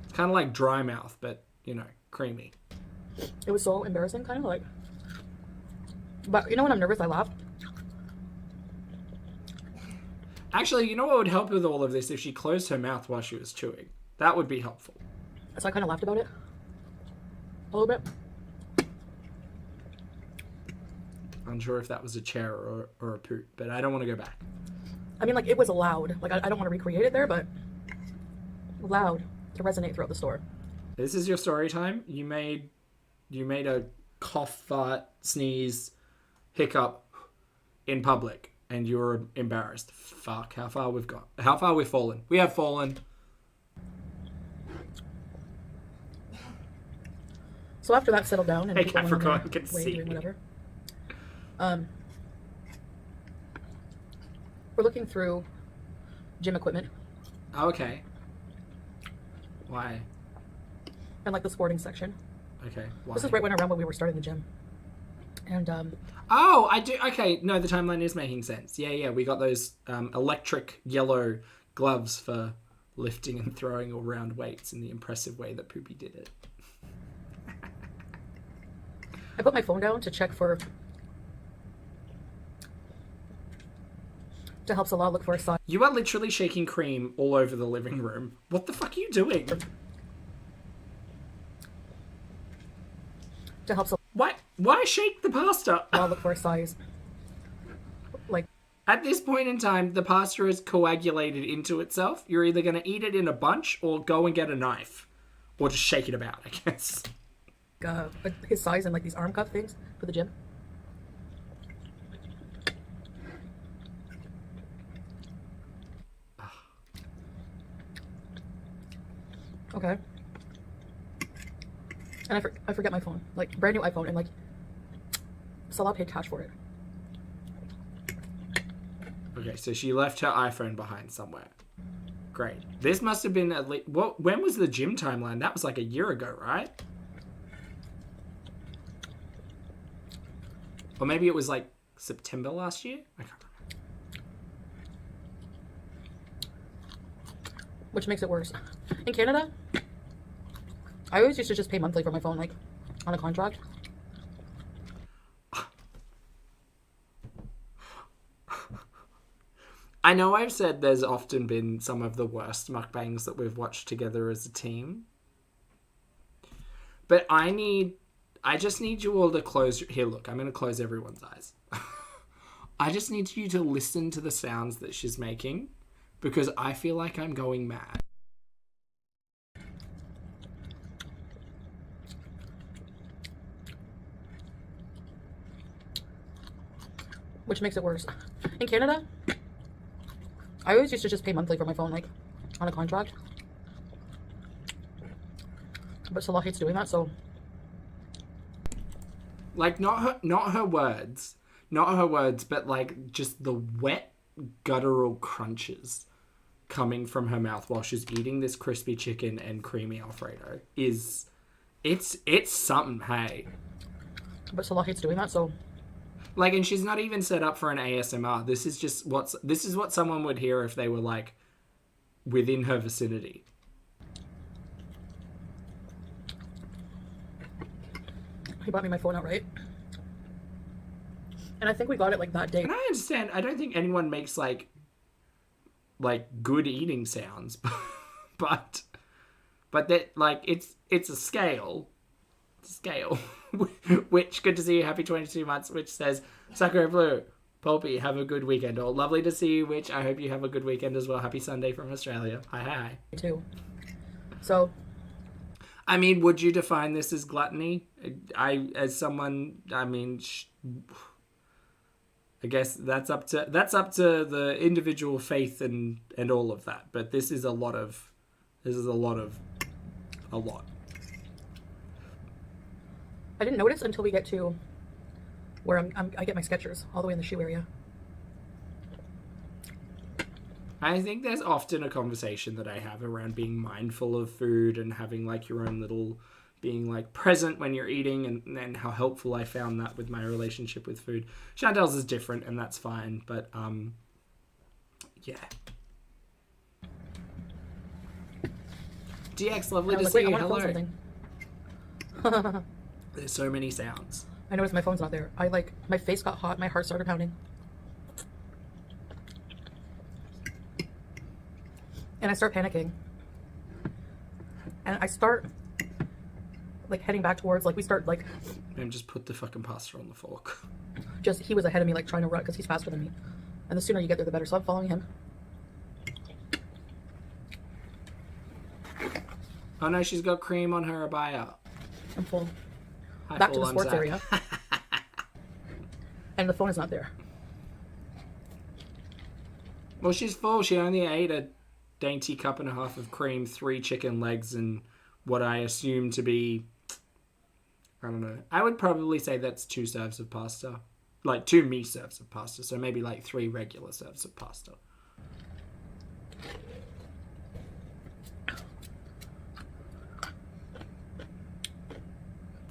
S1: It's kind of like dry mouth, but creamy.
S2: it was so embarrassing, kind of like. But you know when I'm nervous, I laugh.
S1: Actually, you know what would help with all of this? If she closed her mouth while she was chewing. That would be helpful.
S2: So I kind of laughed about it a little bit.
S1: Unsure if that was a chair or a poop, but I don't want to go back.
S2: I mean, like, it was loud. Like, I don't want to recreate it there, but loud to resonate throughout the store.
S1: This is your story time. You made a cough, fart, sneeze, hiccup in public, and you were embarrassed. Fuck, how far we've got. How far we've fallen. We have fallen.
S2: So after that settled down and
S1: Hey,
S2: people went
S1: Capricorn,
S2: on
S1: can
S2: their way
S1: see
S2: doing
S1: me.
S2: whatever, we're looking through gym equipment
S1: Oh, okay. Why?
S2: and like the sporting section.
S1: Okay. Why?
S2: This is right around when we were starting the gym. And
S1: Oh, I do. Okay, no, the timeline is making sense. Yeah, we got those electric yellow gloves for lifting and throwing around weights in the impressive way that Poopy did it.
S2: I put my phone down to check for, to help Salah look for a size.
S1: You are literally shaking cream all over the living room. What the fuck are you doing?
S2: To help Salah
S1: Why shake the pasta?
S2: look for a size
S1: At this point in time, the pasta is coagulated into itself. You're either going to eat it in a bunch or go and get a knife. Or just shake it about, I guess.
S2: His size and like these arm cuff things for the gym. Okay. And I forget my phone. Like, brand new iPhone. And like, Salah paid cash for it.
S1: Okay, so she left her iPhone behind somewhere. Great. This must have been at least... when was the gym timeline? That was like a year ago, right? Or maybe it was like September last year? I can't remember.
S2: Which makes it worse. In Canada, I always used to just pay monthly for my phone, like, on a contract.
S1: I know I've said there's often been some of the worst mukbangs that we've watched together as a team. But I just need you all to close... Here, look, I'm going to close everyone's eyes. I just need you to listen to the sounds that she's making because I feel like I'm going mad.
S2: Which makes it worse. In Canada, I always used to just pay monthly for my phone, like, on a contract. But Salah hates doing that, so...
S1: Like, not her words, but like just the wet guttural crunches coming from her mouth while she's eating this crispy chicken and creamy Alfredo it's something, hey.
S2: But Salah hates doing that, so...
S1: Like, and she's not even set up for an ASMR. This is what someone would hear if they were like within her vicinity.
S2: He bought me my phone outright. And I think we got it like that day.
S1: And I understand, I don't think anyone makes like good eating sounds, but that, like, it's a scale. Which, good to see you, happy 22 months, which says, Sakura Blue, Pulpy, have a good weekend. Oh, lovely to see you, which I hope you have a good weekend as well. Happy Sunday from Australia. Hi.
S2: Me too. So...
S1: I mean, would you define this as gluttony? I guess that's up to the individual faith and all of that. But this is a lot.
S2: I didn't notice until we get to where I get my Skechers all the way in the shoe area.
S1: I think there's often a conversation that I have around being mindful of food and having like your own little, being like present when you're eating, and how helpful I found that with my relationship with food. Chantel's is different, and that's fine, but yeah. DX, lovely to see you. Hello. There's so many sounds.
S2: I noticed my phone's not there. My face got hot, my heart started pounding. And I start panicking. And I start, like, heading back towards, like, we start, like...
S1: Man, just put the fucking pasta on the fork.
S2: He was ahead of me, like, trying to run, because he's faster than me. And the sooner you get there, the better. So I'm following him.
S1: Oh, no, she's got cream on her abaya.
S2: I'm full.
S1: Hi,
S2: back to the sports area. And the phone is not there.
S1: Well, she's full. She only ate a dainty cup and a half of cream, 3 chicken legs, and what I assume to be, I don't know, I would probably say that's 2 serves of pasta. Like 2 me serves of pasta, so maybe like 3 regular serves of pasta.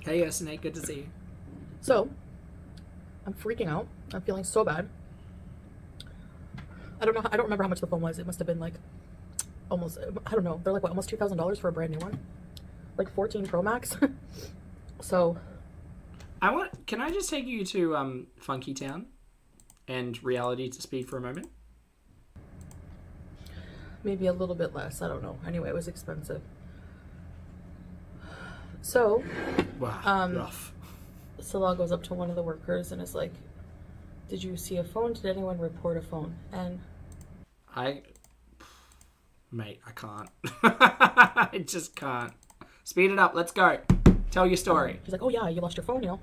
S1: Hey, Snake, good to see you.
S2: So, I'm freaking out. I'm feeling so bad. I don't remember how much the phone was. It must have been like almost, I don't know. They're like, what, almost $2,000 for a brand new one? Like 14 Pro Max. So.
S1: Can I just take you to Funky Town and reality to speed for a moment?
S2: Maybe a little bit less. I don't know. Anyway, it was expensive. So.
S1: Wow, rough.
S2: Salah goes up to one of the workers and is like, Did you see a phone? Did anyone report a phone? And
S1: Mate, I can't. I just can't. Speed it up. Let's go. Tell your story.
S2: He's like, oh yeah, you lost your phone, you know.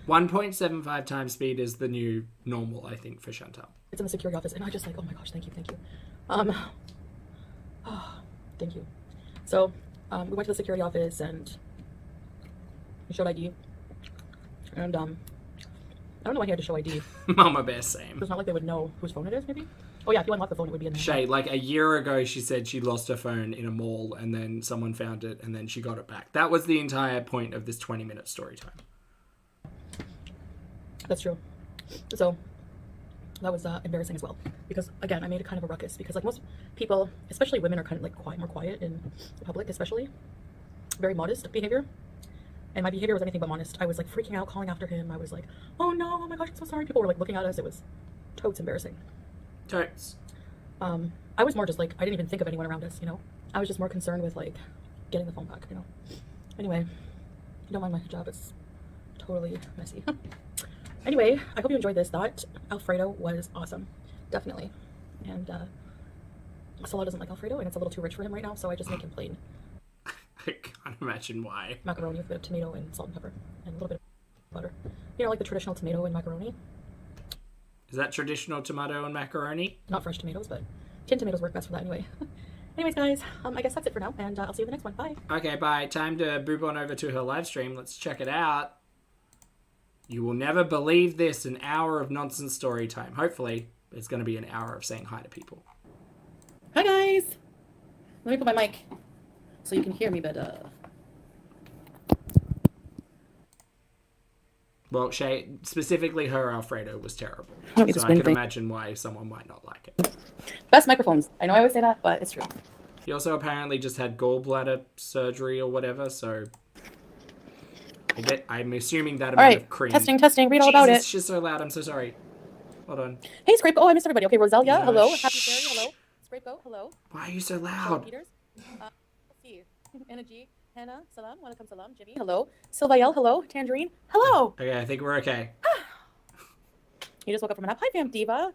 S1: 1.75 times speed is the new normal, I think, for Chantal.
S2: It's in the security office, and I just like, oh my gosh, thank you. Thank you. So, we went to the security office, and he showed ID. And, I don't know why he had to show ID.
S1: Mama Bear, same.
S2: It's not like they would know whose phone it is, maybe? Oh yeah, if you unlock the phone, it would be in there.
S1: Shay, like a year ago, she said she lost her phone in a mall, and then someone found it, and then she got it back. That was the entire point of this 20-minute story time.
S2: That's true. So, that was embarrassing as well. Because, again, I made a kind of a ruckus. Because, like, most people, especially women, are kind of, like, more quiet in public, especially. Very modest behavior. And my behavior was anything but modest. I was, like, freaking out, calling after him. I was like, oh no, oh my gosh, I'm so sorry. People were, like, looking at us. It was totes embarrassing.
S1: Totes.
S2: I was more just, like, I didn't even think of anyone around us, you know? I was just more concerned with, like, getting the phone back, you know? Anyway, don't mind my hijab. It's totally messy. Anyway, I hope you enjoyed this. That Alfredo was awesome. Definitely. And, Salah doesn't like Alfredo, and it's a little too rich for him right now, so I just make him plain.
S1: I can't imagine why.
S2: Macaroni with a bit of tomato and salt and pepper, and a little bit of butter. You know, like the traditional tomato and macaroni.
S1: Is that traditional tomato and macaroni?
S2: Not fresh tomatoes, but tin tomatoes work best for that anyway. Anyways, guys, I guess that's it for now, and I'll see you in the next one. Bye.
S1: Okay, bye. Time to boob on over to her live stream. Let's check it out. You will never believe this, an hour of nonsense story time. Hopefully, it's going to be an hour of saying hi to people.
S2: Hi, guys. Let me put my mic so you can hear me better.
S1: Well, Shay, specifically her Alfredo was terrible.
S2: So I can
S1: imagine why someone might not like it.
S2: Best microphones. I know I always say that, but it's true.
S1: He also apparently just had gallbladder surgery or whatever, so I'm assuming that amount of cream.
S2: Testing. Read all about it.
S1: She's so loud. I'm so sorry. Hold on.
S2: Hey, Scrape. Oh, I missed everybody. Okay, Roselia,
S1: No,
S2: hello. Happy Fairy, hello. Scrape, hello.
S1: Why are you so
S2: Hello,
S1: loud?
S2: Peters. Let's see. Anna G. Hannah, salam. Welcome, salam. Jimmy, hello. Sylvael, hello. Tangerine, hello.
S1: Okay, I think we're okay.
S2: You just woke up from a nap. Hi, Vamp Diva.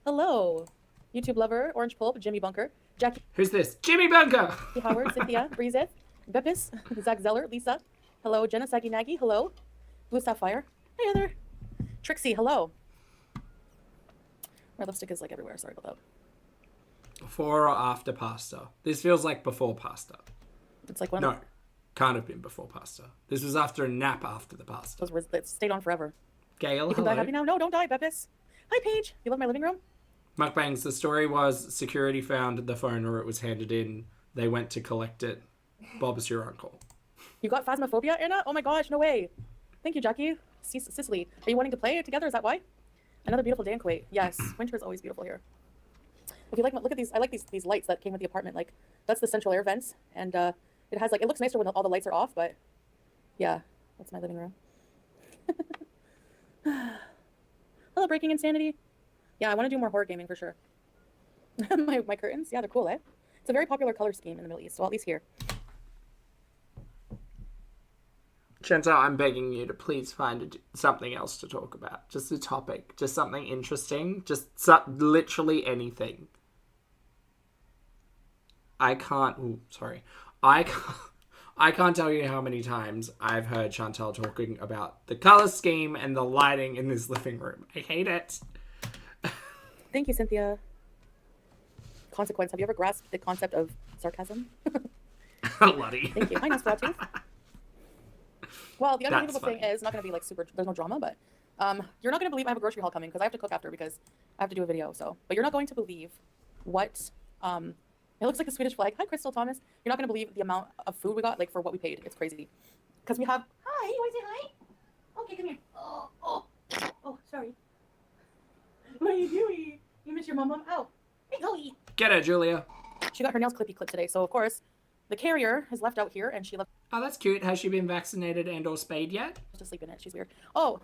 S2: Hello. YouTube lover, Orange Pulp, Jimmy Bunker, Jackie
S1: Who's this? Jimmy Bunker!
S2: Howard, Cynthia, Breezeth, Beppis, Zach Zeller, Lisa. Hello, Jenna Sagi Nagy, hello. Blue Sapphire. Hey, Heather. Trixie, hello. My lipstick is like everywhere. Sorry about that.
S1: Before or after pasta? This feels like before pasta.
S2: It's like one
S1: No, can't have been before pasta. This was after a nap after the pasta.
S2: those words that stayed on forever.
S1: Gail,
S2: You can die
S1: hello.
S2: happy now? No, don't die, Beppis. Hi, Paige. You love my living room?
S1: Mukbangs, the story was security found the phone or it was handed in. They went to collect it. Bob's your uncle.
S2: You got phasmophobia, Anna? Oh my gosh, no way. Thank you, Jackie. Cicely, are you wanting to play together? Is that why? Another beautiful day in Kuwait. Yes, winter is always beautiful here. If you like, look at these. I like these lights that came with the apartment. Like, that's the central air vents, and it has like, it looks nicer when all the lights are off. But yeah, that's my living room. Hello, Breaking Insanity. Yeah, I want to do more horror gaming for sure. my curtains, yeah, they're cool, eh? It's a very popular color scheme in the Middle East, well, at least here.
S1: Chantal, I'm begging you to please find something else to talk about. Just a topic. Just something interesting. Just literally anything. I can't tell you how many times I've heard Chantal talking about the color scheme and the lighting in this living room. I hate it.
S2: Thank you, Cynthia. Consequence. Have you ever grasped the concept of sarcasm?
S1: Luddy.
S2: Thank you. Hi, Nosferatu. Well, the unbelievable thing is not going to be like super, there's no drama, but you're not going to believe I have a grocery haul coming because I have to cook after because I have to do a video. So, but you're not going to believe what, it looks like a Swedish flag. Hi, Crystal Thomas. You're not going to believe the amount of food we got, like for what we paid. It's crazy. Because we have, hi, you want to say hi? Okay, come here. Oh, sorry. What are you doing? You miss your mom? Oh, hey, go eat.
S1: Get it, Julia.
S2: She got her nails clipped today. So, of course, the carrier is left out here and she left.
S1: Oh, that's cute. Has she been vaccinated and or spayed yet?
S2: To sleep in it. She's weird. Oh,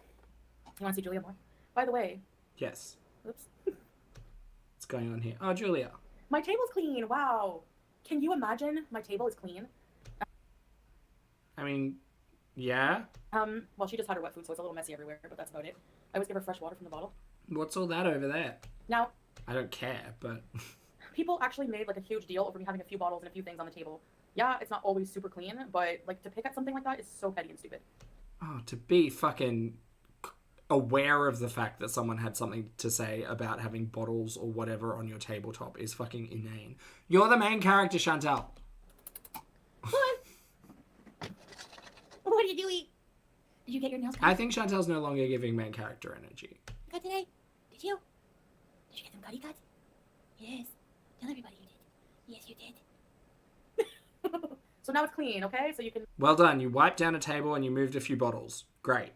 S2: you want to see Julia more? By the way.
S1: Yes.
S2: Oops.
S1: What's going on here? Oh, Julia.
S2: My table's clean. Wow. Can you imagine my table is clean?
S1: I mean, yeah.
S2: Well, she just had her wet food, so it's a little messy everywhere, but that's about it. I always give her fresh water from the bottle.
S1: What's all that over there?
S2: Now,
S1: I don't care, but...
S2: people actually made like a huge deal over me having a few bottles and a few things on the table. Yeah, it's not always super clean, but like to pick at something like that is so petty and stupid.
S1: Oh, to be fucking aware of the fact that someone had something to say about having bottles or whatever on your tabletop is fucking inane. You're the main character, Chantal.
S2: What? What are you doing? Did you get your nails cut?
S1: I think Chantal's no longer giving main character energy.
S2: Cut today? Did you? Did you get them cutty cut? Yes. Tell everybody you did. Yes, you did. So now it's clean, okay? So you can
S1: Well done. You wiped down a table and you moved a few bottles. Great.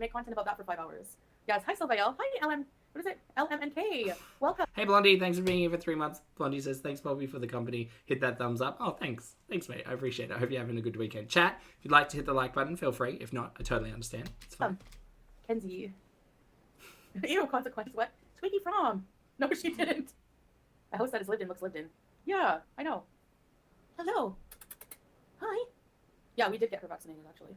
S2: make content about that for 5 hours. Yes. Hi, Sylvael. Hi, LM. What is it? LMNK. Welcome.
S1: Hey, Blondie. Thanks for being here for 3 months. Blondie says, thanks, Bobby, for the company. Hit that thumbs up. Oh, thanks. Thanks, mate. I appreciate it. I hope you're having a good weekend. Chat, if you'd like to hit the like button, feel free. If not, I totally understand. It's fine.
S2: Kenzie. Ew, consequence. What? Squeaky from. No, she didn't. A house that is lived in looks lived in. Yeah, I know. Hello. Hi. Yeah, we did get her vaccinated, actually.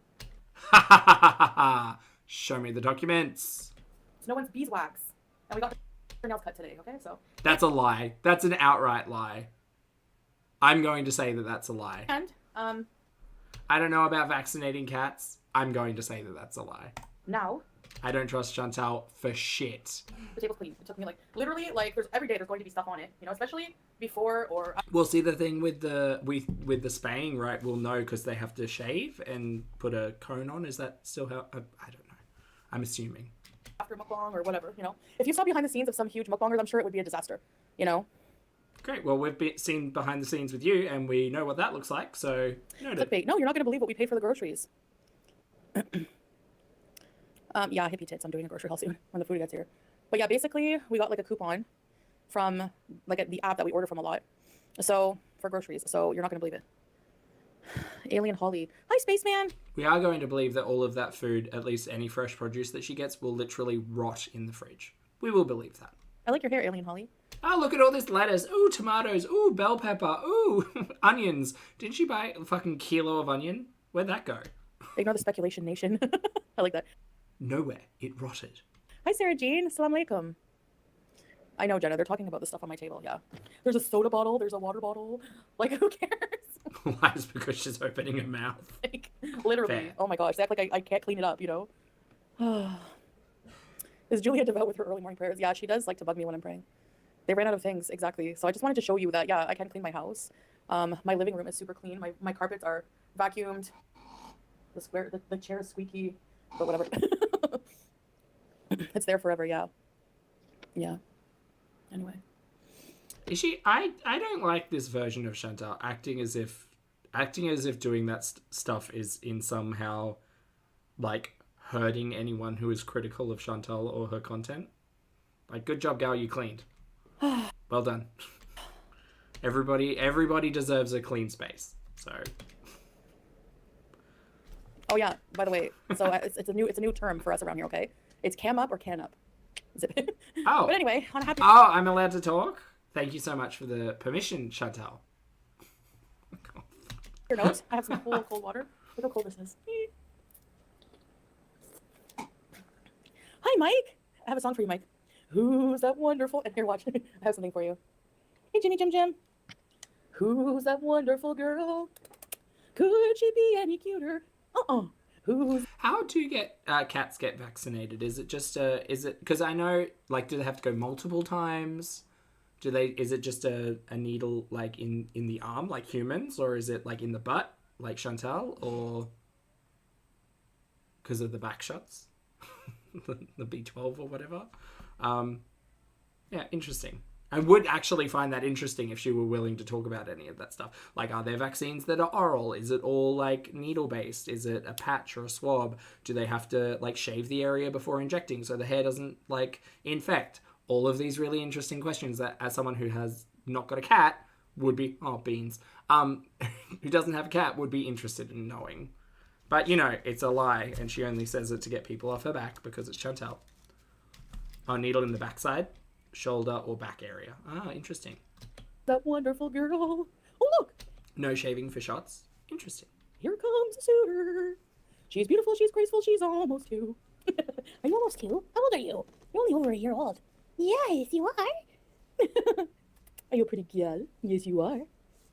S1: Ha ha ha ha ha. Show me the documents.
S2: It's no one's beeswax. And we got her nails cut today, okay? So.
S1: That's a lie. That's an outright lie. I'm going to say that that's a lie.
S2: And,
S1: I don't know about vaccinating cats. I'm going to say that that's a lie.
S2: now,
S1: I don't trust Chantal for shit.
S2: the table's clean. It took me, like, literally, like, there's every day there's going to be stuff on it, you know, especially before or...
S1: We'll see the thing with the spaying, right? We'll know because they have to shave and put a cone on. Is that still how... I don't know. I'm assuming.
S2: after mukbang or whatever, you know. If you saw behind the scenes of some huge mukbangers, I'm sure it would be a disaster, you know.
S1: Great. Well, we've seen behind the scenes with you, and we know what that looks like. So,
S2: Clickbait. No, you're not going to believe what we paid for the groceries. Yeah, hippie tits. I'm doing a grocery haul soon when the food gets here. But yeah, basically, we got like a coupon from like the app that we order from a lot. So for groceries. So you're not going to believe it. Alien Holly. Hi, Spaceman.
S1: we are going to believe that all of that food, at least any fresh produce that she gets, will literally rot in the fridge. We will believe that.
S2: I like your hair, Alien Holly.
S1: Oh, look at all this lettuce. Ooh, tomatoes. Ooh, bell pepper. Ooh, onions. Didn't she buy a fucking kilo of onion? Where'd that go?
S2: Ignore the speculation nation. I like that.
S1: Nowhere. It rotted.
S2: Hi, Sarah Jean. Assalamu alaikum. I know, Jenna. They're talking about the stuff on my table. Yeah. There's a soda bottle. There's a water bottle. Like, who cares?
S1: Why? Is because she's opening her mouth.
S2: Like, literally.
S1: Fair.
S2: Oh my gosh. They act like I can't clean it up, you know? Is Julia devout with her early morning prayers? Yeah, she does like to bug me when I'm praying. They ran out of things. Exactly. So I just wanted to show you that, yeah, I can clean my house. My living room is super clean. My carpets are vacuumed. The chair is squeaky, but whatever. It's there forever. Yeah. Yeah. Anyway.
S1: Is she? I don't like this version of Chantal acting as if doing that stuff is in somehow like hurting anyone who is critical of Chantal or her content. Like, good job, gal, you cleaned. Well done. Everybody deserves a clean space. So.
S2: Oh yeah. By the way, so it's a new term for us around here. Okay, it's cam up or can up. Is it?
S1: Oh.
S2: But anyway, on a happy.
S1: Oh, I'm allowed to talk? Thank you so much for the permission, Chantal.
S2: Your nose. I have some cold water. Look how cold this is. Hi, Mike. I have a song for you, Mike. Who's that wonderful? And here, watch. I have something for you. Hey, Jimmy Jim Jim. Who's that wonderful girl? Could she be any cuter? Who's...
S1: How do cats get vaccinated? Is it just because I know, like, do they have to go multiple times? Is it just a needle like in the arm like humans, or is it like in the butt like Chantal, or because of the back shots? the B12 or whatever. Yeah, interesting. I would actually find that interesting if she were willing to talk about any of that stuff. Like, are there vaccines that are oral? Is it all, like, needle-based? Is it a patch or a swab? Do they have to, like, shave the area before injecting so the hair doesn't, like, infect? All of these really interesting questions that, as someone who has not got a cat, would be... Oh, beans. Who doesn't have a cat would be interested in knowing. But, you know, it's a lie, and she only says it to get people off her back because it's Chantal. Oh, needle in the backside? Shoulder or back area. Ah, interesting.
S2: that wonderful girl? Oh, look.
S1: No shaving for shots. Interesting.
S2: Here comes a suitor. She's beautiful, she's graceful, she's almost 2. Are you almost 2? How old are you? You're only over a year old. Yes, you are. Are you a pretty girl? Yes, you are.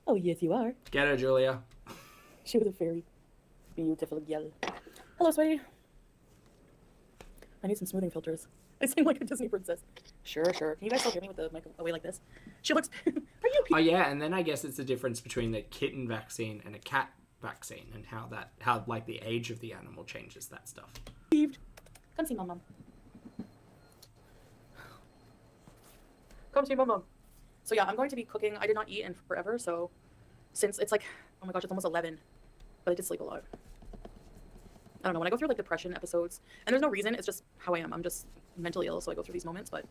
S2: Oh, yes, you are.
S1: Get her, Julia.
S2: She was a very beautiful girl. Hello, sweetie. I need some smoothing filters. I seem like a Disney princess. Sure. Can you guys still hear me with the mic away like this? She looks... Are you...
S1: Oh, yeah, and then I guess it's the difference between the kitten vaccine and a cat vaccine and how like the age of the animal changes that stuff.
S2: Come see Mom. Come see Mom. So yeah, I'm going to be cooking. I did not eat in forever, so since it's like, oh my gosh, it's almost 11, but I did sleep a lot. I don't know, when I go through like depression episodes, and there's no reason, it's just how I am. I'm just mentally ill, so I go through these moments, but...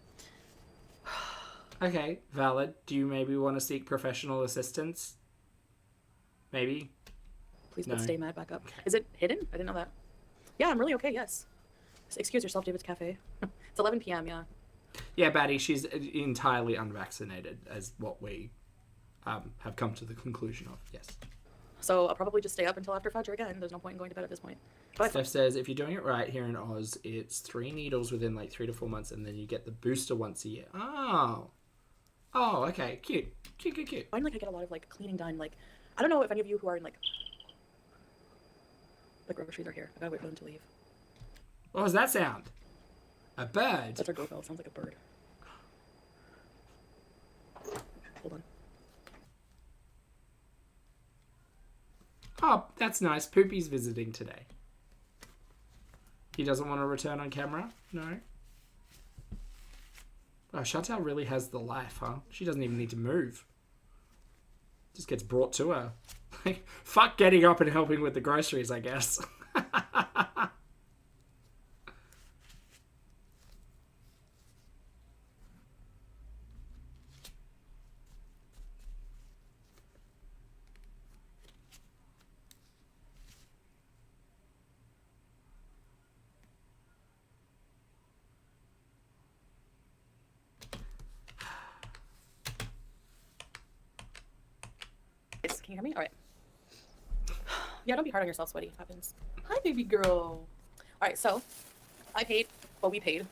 S1: Okay, valid. Do you maybe want to seek professional assistance? Maybe?
S2: Please put Stay Mad back up. Okay. Is it hidden? I didn't know that. Yeah, I'm really okay, yes. Excuse yourself, David's Cafe. It's 11 p.m., yeah.
S1: Yeah, Batty, she's entirely unvaccinated, as what we have come to the conclusion of, yes.
S2: So I'll probably just stay up until after Fajr again. There's no point in going to bed at this point.
S1: Steph says, if you're doing it right here in Oz, it's 3 needles within like 3 to 4 months, and then you get the booster once a year. Oh, okay. Cute.
S2: I find like I get a lot of like cleaning done. Like, I don't know if any of you who are in like... The groceries are here. I gotta wait for them to leave.
S1: What was that sound? A bird?
S2: That's our doorbell. It sounds like a bird. Hold on.
S1: Oh, that's nice. Poopy's visiting today. He doesn't want to return on camera? No? Oh, Chantal really has the life, huh? She doesn't even need to move. Just gets brought to her. Like, fuck getting up and helping with the groceries, I guess.
S2: Can you hear me? All right. Yeah, don't be hard on yourself, sweaty. It happens. Hi, baby girl. All right, so we paid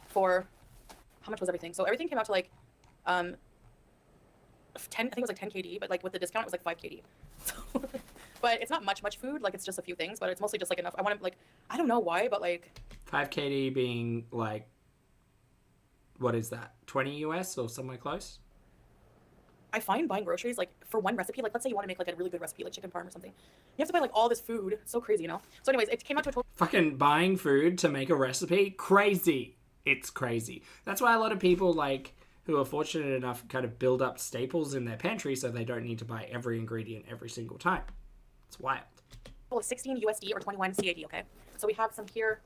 S2: for, how much was everything? So everything came out to like 10, I think it was like 10 KD, but like with the discount, it was like 5 KD. So, but it's not much food. Like it's just a few things, but it's mostly just like enough. I want to like, I don't know why, but like.
S1: 5 KD being like, what is that? 20 US or somewhere close?
S2: I find buying groceries, like, for one recipe, like, let's say you want to make, like, a really good recipe, like chicken parm or something. You have to buy, like, all this food. It's so crazy, you know? So anyways, it came out to a total...
S1: Fucking buying food to make a recipe? Crazy. It's crazy. That's why a lot of people, like, who are fortunate enough kind of build up staples in their pantry so they don't need to buy every ingredient every single time. It's wild.
S2: Well, 16 USD or 21 CAD, okay? So we have some here,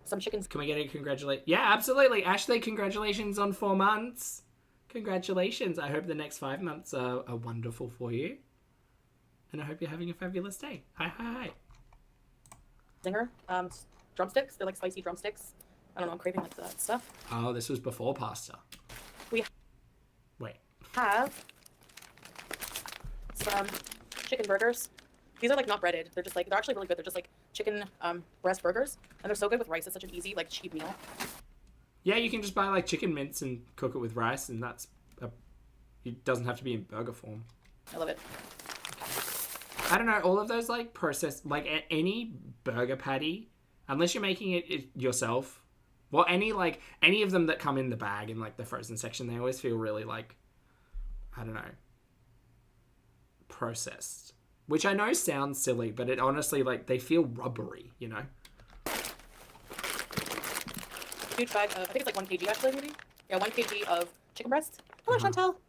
S2: some chickens.
S1: Can we get a congratulate? Yeah, absolutely. Ashley, congratulations on 4 months. Congratulations. I hope the next 5 months are wonderful for you. And I hope you're having a fabulous day. Hi.
S2: Zinger, drumsticks. They're like spicy drumsticks. I don't know, I'm craving like that stuff.
S1: Oh, this was before pasta. Wait.
S2: Have some chicken burgers. These are like not breaded. They're just like, they're actually really good. They're just like chicken breast burgers. And they're so good with rice. It's such an easy, like cheap meal.
S1: Yeah, you can just buy like chicken mince and cook it with rice, and it doesn't have to be in burger form.
S2: I love it.
S1: I don't know, all of those like processed, like any burger patty, unless you're making it yourself, well, any of them that come in the bag in like the frozen section, they always feel really like, I don't know, processed. Which I know sounds silly, but it honestly, like, they feel rubbery, you know?
S2: Huge bag of, I think it's like 1 kg actually, maybe? Yeah, 1 kg of chicken breast. Hello, Chantal.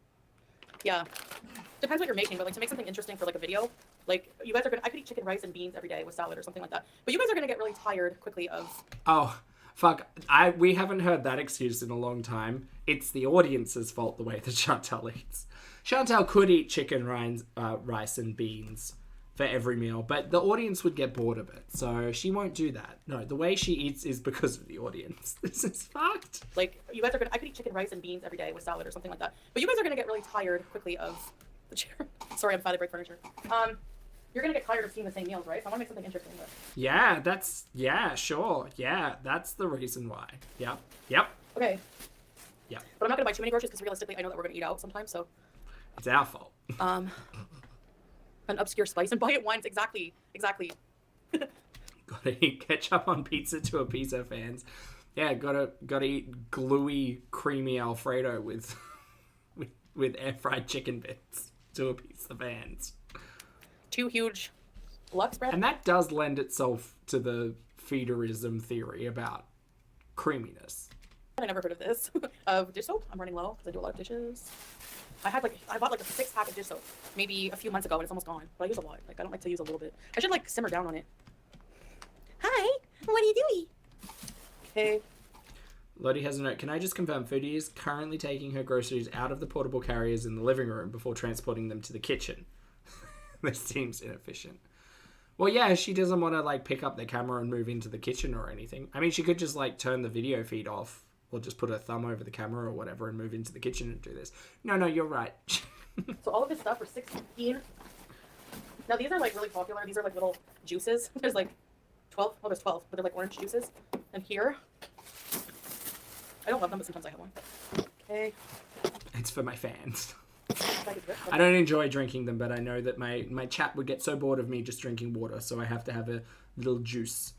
S2: Yeah. Depends what you're making, but like to make something interesting for like a video, like you guys are gonna, I could eat chicken, rice, and beans every day with salad or something like that. But you guys are gonna get really tired quickly of...
S1: Oh, fuck. We haven't heard that excuse in a long time. It's the audience's fault the way that Chantal eats. Chantal could eat chicken, rice, and beans for every meal, but the audience would get bored of it, so she won't do that. No, the way she eats is because of the audience. This is fucked.
S2: Like, you guys are gonna, I could eat chicken, rice, and beans every day with salad or something like that. But you guys are gonna get really tired quickly of the chair. Sorry, I'm fat, I break furniture. You're You're gonna get tired of seeing the same meals, right? So I want to make something interesting. But...
S1: Yeah, sure. Yeah, that's the reason why. Yep.
S2: Okay.
S1: Yeah.
S2: But I'm not gonna buy too many groceries because realistically, I know that we're gonna eat out sometimes. So.
S1: It's our fault.
S2: An obscure spice and buy it once. Exactly.
S1: Gotta eat ketchup on pizza to appease our fans. Yeah, gotta eat gluey, creamy Alfredo with air fried chicken bits to appease the fans.
S2: 2 huge Lux bread.
S1: And that does lend itself to the feederism theory about creaminess.
S2: I never heard of this. Of dish soap. I'm running low because I do a lot of dishes. I bought like a 6-pack of dish soap maybe a few months ago and it's almost gone. But I use a lot. Like I don't like to use a little bit. I should like simmer down on it. Hi, what are you doing? Okay.
S1: Lottie has a note. Can I just confirm Foodie is currently taking her groceries out of the portable carriers in the living room before transporting them to the kitchen? This seems inefficient. Well, yeah, she doesn't want to like pick up the camera and move into the kitchen or anything. I mean, she could just like turn the video feed off or just put her thumb over the camera or whatever and move into the kitchen and do this. No, you're right.
S2: So all of this stuff for $16. Now these are like really popular. These are like little juices. There's like 12. Well, there's 12, but they're like orange juices. And here, I don't love them, but sometimes I have one. Okay.
S1: It's for my fans. I don't enjoy drinking them, but I know that my chat would get so bored of me just drinking water, so I have to have a little juice.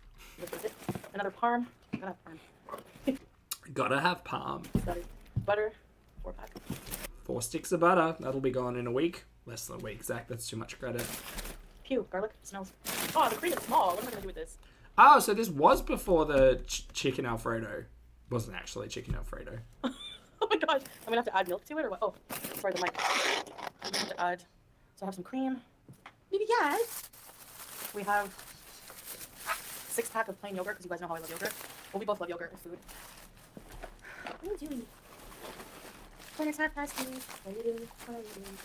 S2: Another parm. Gotta have parm.
S1: Gotta have parm.
S2: Butter. 4-pack.
S1: 4 sticks of butter. That'll be gone in a week. Less than a week, Zach. That's too much credit.
S2: Pew. Garlic. Smells. Oh, the cream is small. What am I gonna do with this?
S1: Oh, so this was before the chicken Alfredo. Wasn't actually chicken Alfredo.
S2: Oh my gosh. I'm gonna have to add milk to it or what? Oh, sorry, the mic. I'm gonna have to add. So I have some cream. Maybe yes. We have 6-pack of plain yogurt because you guys know how I love yogurt. Well, we both love yogurt and food. What are you doing? When it's half past 2. What are you doing? What are you doing?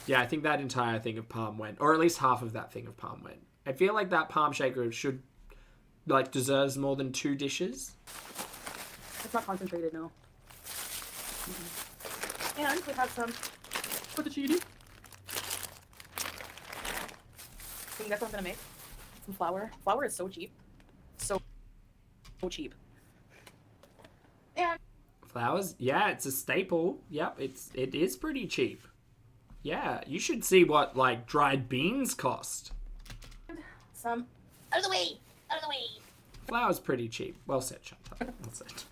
S1: Yeah, I think that entire thing of palm went, or at least half of that thing of palm went. I feel like that palm shaker should, like, deserves more than 2 dishes.
S2: It's not concentrated, no. Mm-hmm. And we have some fettuccine. So you guess what I'm gonna make? Some flour. Flour is so cheap. So cheap. And
S1: Flowers, yeah, it's a staple. Yep, it is pretty cheap. Yeah, you should see what like dried beans cost.
S2: Some out of the way.
S1: Flour's pretty cheap. Well said, Chantal. Well said.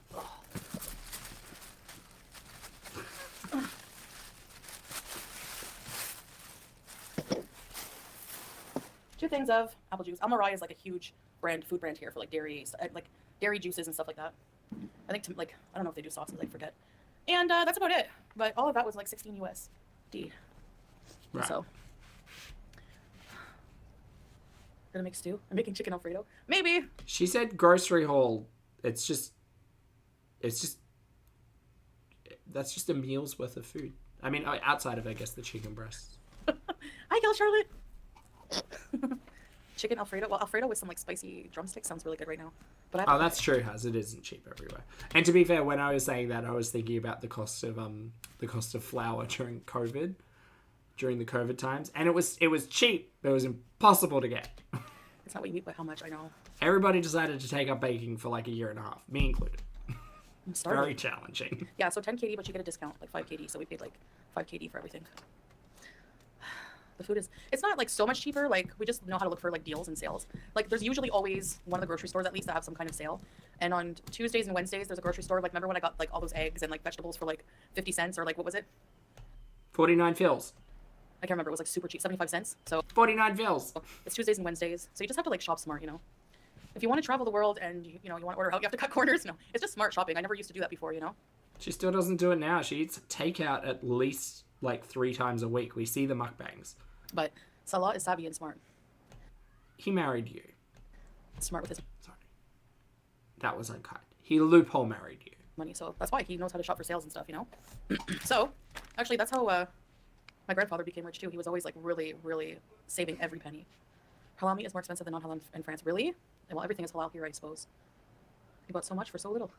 S2: 2 things of apple juice. Almarai is like a huge food brand here for like dairy juices and stuff like that. I think I don't know if they do sauces, I forget. And that's about it. But all of that was like 16 USD.
S1: Right.
S2: So gonna make stew. I'm making chicken Alfredo. Maybe.
S1: She said grocery haul. It's just that's just a meal's worth of food. I mean, outside of I guess the chicken breasts.
S2: Hi, Gal Charlotte. Chicken Alfredo. Well, Alfredo with some like spicy drumsticks sounds really good right now. But
S1: that's true, Haz. It isn't cheap everywhere. And to be fair, when I was saying that, I was thinking about the cost of flour during COVID, during the COVID times, and it was cheap. But it was impossible to get.
S2: It's not what you eat, but how much I know.
S1: Everybody decided to take up baking for like a year and a half, me included.
S2: I'm starving.
S1: Very challenging.
S2: Yeah, so 10 KD, but you get a discount, like 5 KD. So we paid like 5 KD for everything. The food it's not like so much cheaper. Like we just know how to look for like deals and sales. Like there's usually always one of the grocery stores at least that have some kind of sale. And on Tuesdays and Wednesdays, there's a grocery store. Like remember when I got like all those eggs and like vegetables for like 50 cents or like what was it?
S1: 49 fils.
S2: I can't remember. It was like super cheap, 75 cents. So
S1: 49 fils.
S2: It's Tuesdays and Wednesdays. So you just have to like shop smart, you know. If you want to travel the world and you want to order out, you have to cut corners. No, it's just smart shopping. I never used to do that before, you know.
S1: She still doesn't do it now. She eats takeout at least like 3 times a week. We see the mukbangs.
S2: But Salah is savvy and smart.
S1: He married you.
S2: Smart with his
S1: Sorry. That was unkind. He loophole married you.
S2: money, so that's why he knows how to shop for sales and stuff, you know. So actually, that's how my grandfather became rich too. He was always like really, really saving every penny. Halal meat is more expensive than non-halal in France. Really? Well, everything is halal here, I suppose. He bought so much for so little.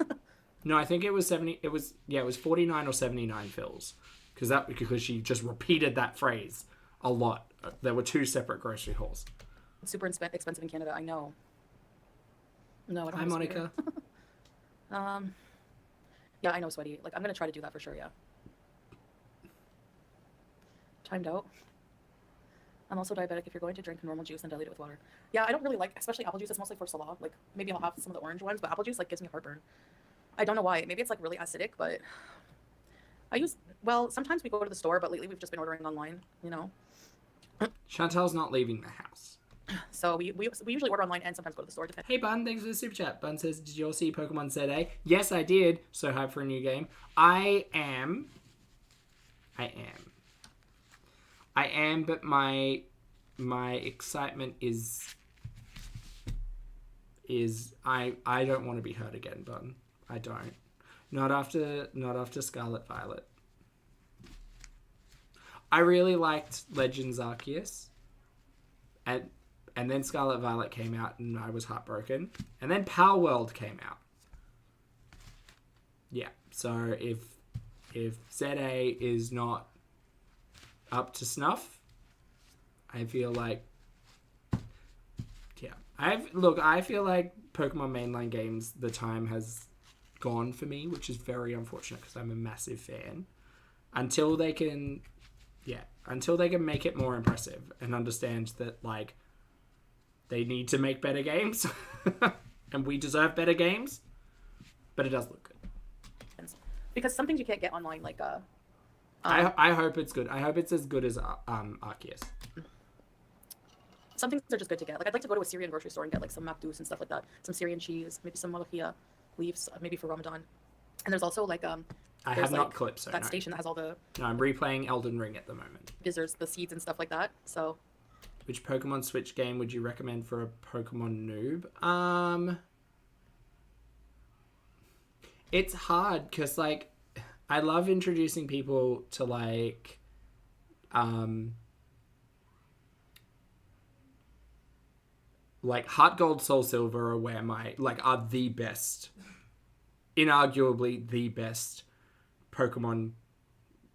S1: No, I think it was 70. It was 49 or 79 fils, because she just repeated that phrase a lot There were 2 separate grocery hauls.
S2: It's super expensive in Canada. I know. No, I don't.
S1: Hi, Monica.
S2: Yeah, I know, sweaty. Like, I'm gonna try to do that for sure. Yeah. Timed out. I'm also diabetic. If you're going to drink normal juice, then dilute it with water. Yeah, I don't really like, especially apple juice. It's mostly for salad. Like, maybe I'll have some of the orange ones, but apple juice like gives me heartburn. I don't know why. Maybe it's like really acidic, but well, sometimes we go to the store, but lately we've just been ordering online, you know.
S1: Chantal's not leaving the house.
S2: So we usually order online and sometimes go to the store.
S1: Hey Bun, thanks for the super chat. Bun says, did you all see Pokemon ZA? Yes, I did. So hyped for a new game. I am, but my excitement is I don't want to be hurt again, Bun. I don't. Not after Scarlet Violet. I really liked Legends Arceus. And then Scarlet Violet came out and I was heartbroken. And then Power World came out. Yeah. So if ZA is not up to snuff, I feel like I feel like Pokemon mainline games, the time has gone for me, which is very unfortunate because I'm a massive fan. Until they can make it more impressive and understand that, like, they need to make better games and we deserve better games, but it does look good.
S2: Because some things you can't get online, like
S1: I hope it's good. I hope it's as good as Arceus.
S2: Some things are just good to get. Like, I'd like to go to a Syrian grocery store and get like some Mabdous and stuff like that, some Syrian cheese, maybe some Malachia leaves, maybe for Ramadan. And there's also like
S1: I have not clipped so
S2: that station that has all the.
S1: No, I'm replaying Elden Ring at the moment.
S2: Gizzards, the seeds and stuff like that. So.
S1: Which Pokemon Switch game would you recommend for a Pokemon noob? It's hard because, like, I love introducing people to, like, Heart Gold, Soul Silver are the best, inarguably the best Pokemon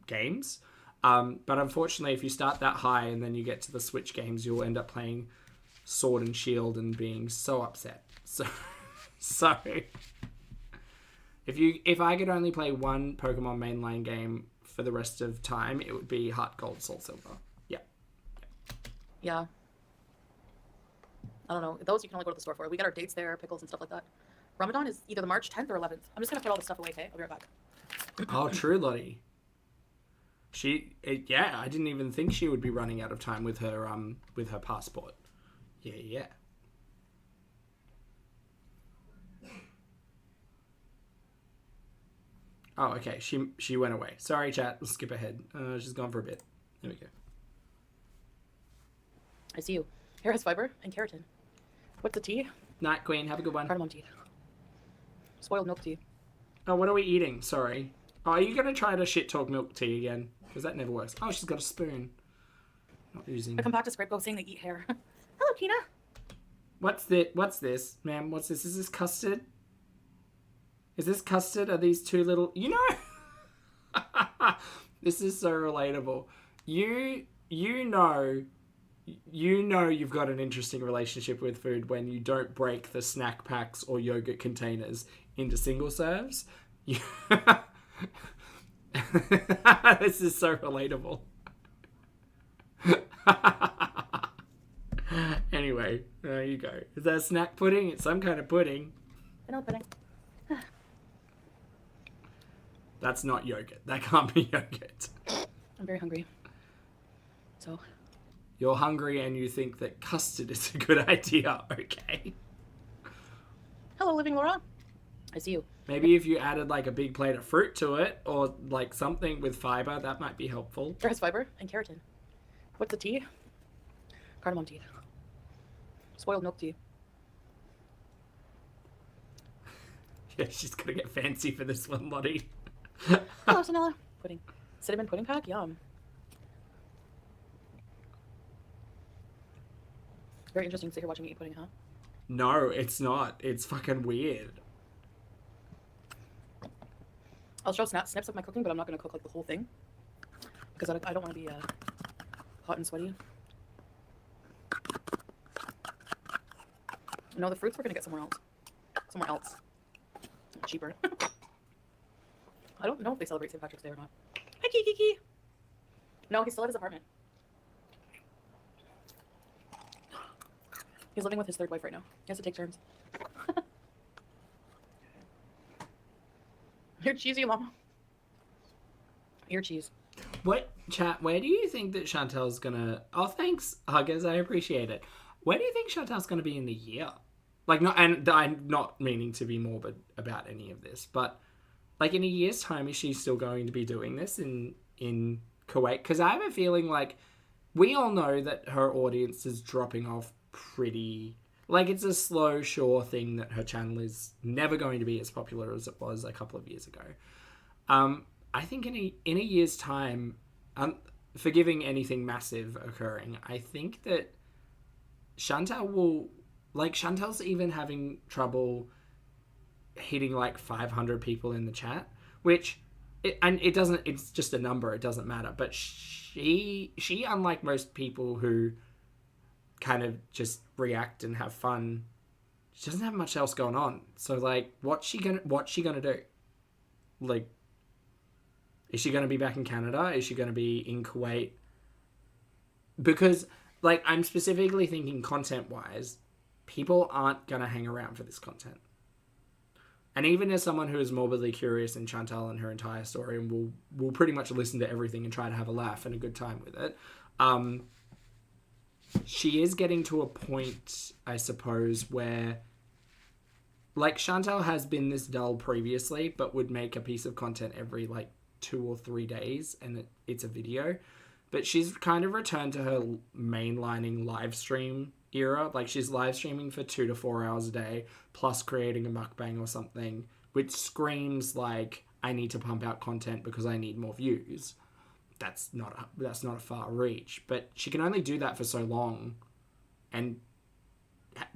S1: games. But unfortunately, if you start that high and then you get to the Switch games, you'll end up playing Sword and Shield and being so upset. So if I could only play one Pokemon mainline game for the rest of time, it would be Heart Gold, Soul Silver.
S2: Yeah. I don't know. Those you can only go to the store for. We got our dates there, pickles and stuff like that. Ramadan is either the March 10th or 11th. I'm just gonna put all the stuff away, okay? I'll be right back.
S1: Oh, true, Lottie. I didn't even think she would be running out of time with her passport. Yeah. Oh, okay. She went away. Sorry, chat. We'll skip ahead. She's gone for a bit. There we go.
S2: I see you. Hair has fiber and keratin. What's the tea?
S1: Night, Queen. Have a good one.
S2: Cardamom tea. Spoiled milk tea.
S1: Oh, what are we eating? Sorry. Oh, are you going to try to shit talk milk tea again? Because that never works. Oh, she's got a spoon. Not using.
S2: I come back to Scrape saying they eat hair. Hello, Tina.
S1: What's this? Ma'am, what's this? Is this custard? Is this custard? Are these two little... You know... This is so relatable. You know you've got an interesting relationship with food when you don't break the snack packs or yogurt containers into single serves. This is so relatable. Anyway, there you go. Is that a snack pudding? It's some kind of pudding.
S2: Vanilla pudding.
S1: That's not yogurt. That can't be yogurt.
S2: I'm very hungry. So.
S1: You're hungry and you think that custard is a good idea. Okay.
S2: Hello, Living Laura. I see you.
S1: Maybe if you added like a big plate of fruit to it or like something with fiber, that might be helpful.
S2: There has fiber and keratin. What's the tea? Cardamom tea. Spoiled milk tea.
S1: Yeah, she's gonna get fancy for this one, Lottie.
S2: Hello, Sonella. Pudding. Cinnamon pudding pack? Yum. Very interesting to sit here watching me eat pudding, huh?
S1: No, it's not. It's fucking weird.
S2: I'll show snips of my cooking, but I'm not going to cook like the whole thing. Because I don't want to be hot and sweaty. No, the fruits we're gonna get somewhere else. Somewhere else. Cheaper. I don't know if they celebrate St. Patrick's Day or not. Hi, Kiki. No, he's still at his apartment. He's living with his third wife right now. He has to take turns. You're cheesy, Mama. You're cheese.
S1: What, chat, where do you think that Chantel's gonna... Oh, thanks, Huggers, I appreciate it. Where do you think Chantel's gonna be in a year? Like, not, and I'm not meaning to be morbid about any of this, but, like, in a year's time, is she still going to be doing this in Kuwait? Because I have a feeling, like, we all know that her audience is dropping off pretty... Like, it's a slow, sure thing that her channel is never going to be as popular as it was a couple of years ago. I think in a year's time, forgiving anything massive occurring, I think that Chantel will... Like, Chantel's even having trouble hitting, like, 500 people in the chat, which... it doesn't... It's just a number, it doesn't matter. But she unlike most people who kind of just react and have fun, she doesn't have much else going on. So, like, what's she gonna do? Like, is she gonna be back in Canada? Is she gonna be in Kuwait? Because, like, I'm specifically thinking content-wise, people aren't gonna hang around for this content. And even as someone who is morbidly curious in Chantal and her entire story, and will pretty much listen to everything and try to have a laugh and a good time with it, she is getting to a point, I suppose, where, like, Chantal has been this dull previously, but would make a piece of content every, like, 2 or 3 days, and it's a video. But she's kind of returned to her mainlining live stream era. Like, she's live streaming for 2 to 4 hours a day, plus creating a mukbang or something, which screams like, I need to pump out content because I need more views. That's not a far reach, but she can only do that for so long and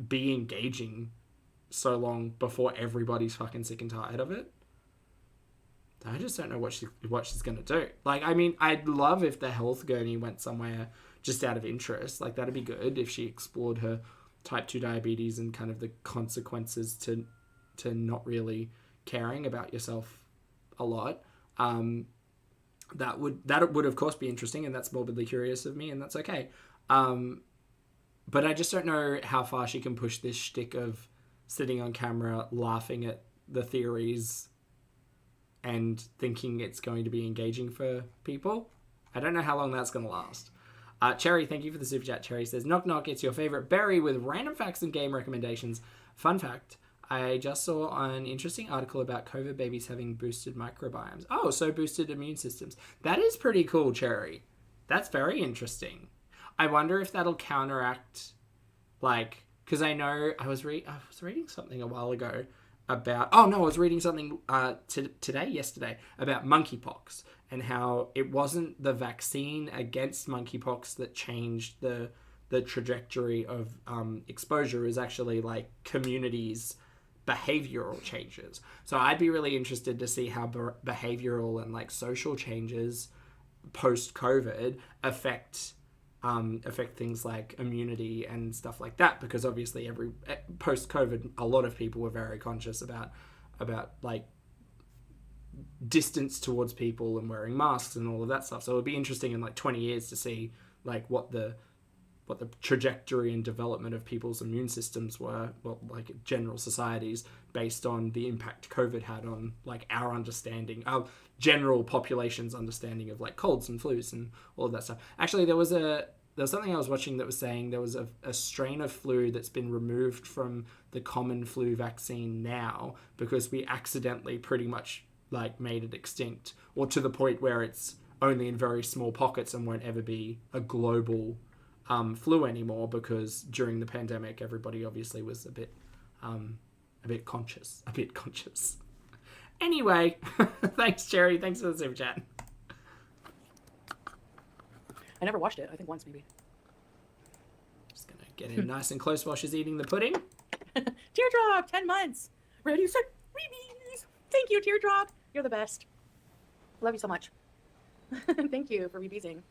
S1: be engaging so long before everybody's fucking sick and tired of it. I just don't know what she's gonna do. Like, I mean, I'd love if the health gurney went somewhere just out of interest. Like, that'd be good if she explored her type 2 diabetes and kind of the consequences to not really caring about yourself a lot. That would of course be interesting, and that's morbidly curious of me, and that's okay. But I just don't know how far she can push this shtick of sitting on camera, laughing at the theories, and thinking it's going to be engaging for people. I don't know how long that's going to last. Cherry, thank you for the super chat. Cherry says, knock knock, it's your favorite berry with random facts and game recommendations. Fun fact, I just saw an interesting article about COVID babies having boosted microbiomes. Oh, so boosted immune systems. That is pretty cool, Cherry. That's very interesting. I wonder if that'll counteract, like, because I know I was reading something a while ago about, I was reading something yesterday about monkeypox, and how it wasn't the vaccine against monkeypox that changed the trajectory of exposure. Is actually, like, communities' behavioral changes. So I'd be really interested to see how behavioral and, like, social changes post-COVID affect things like immunity and stuff like that, because obviously post-COVID, a lot of people were very conscious about like distance towards people and wearing masks and all of that stuff. So it would be interesting in, like, 20 years to see, like, what the trajectory and development of people's immune systems were, like general societies, based on the impact COVID had on, like, our understanding, our general population's understanding of, like, colds and flus and all of that stuff. Actually, there was something I was watching that was saying there was a strain of flu that's been removed from the common flu vaccine now because we accidentally pretty much, like, made it extinct, or to the point where it's only in very small pockets and won't ever be a global flu anymore, because during the pandemic everybody obviously was a bit conscious. Anyway, thanks, Cherry. Thanks for the super chat.
S2: I never watched it. I think once, maybe.
S1: Just gonna get in nice and close while she's eating the pudding.
S2: Teardrop, 10 months. Ready, set, rebees. Thank you, Teardrop. You're the best. Love you so much. Thank you for rebeezing.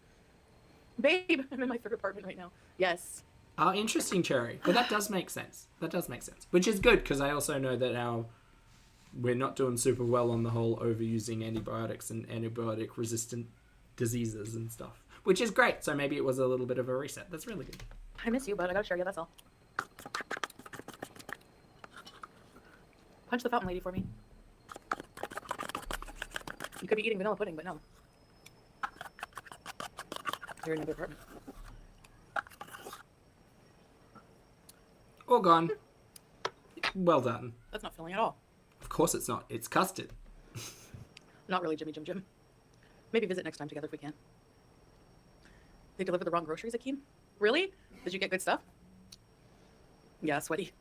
S2: Babe, I'm in my third apartment right now. Yes.
S1: Oh, interesting, Cherry. But that does make sense. That does make sense. Which is good, because I also know that we're not doing super well on the whole overusing antibiotics and antibiotic-resistant diseases and stuff. Which is great. So maybe it was a little bit of a reset. That's really good.
S2: I miss you, but I gotta share you, that's all. Punch the fountain lady for me. You could be eating vanilla pudding, but no. You're in another apartment.
S1: All gone. Well done.
S2: That's not filling at all.
S1: Of course it's not. It's custard.
S2: Not really, Jimmy Jim. Maybe visit next time together if we can. They delivered the wrong groceries, Akeem? Really? Did you get good stuff? Yeah, sweaty.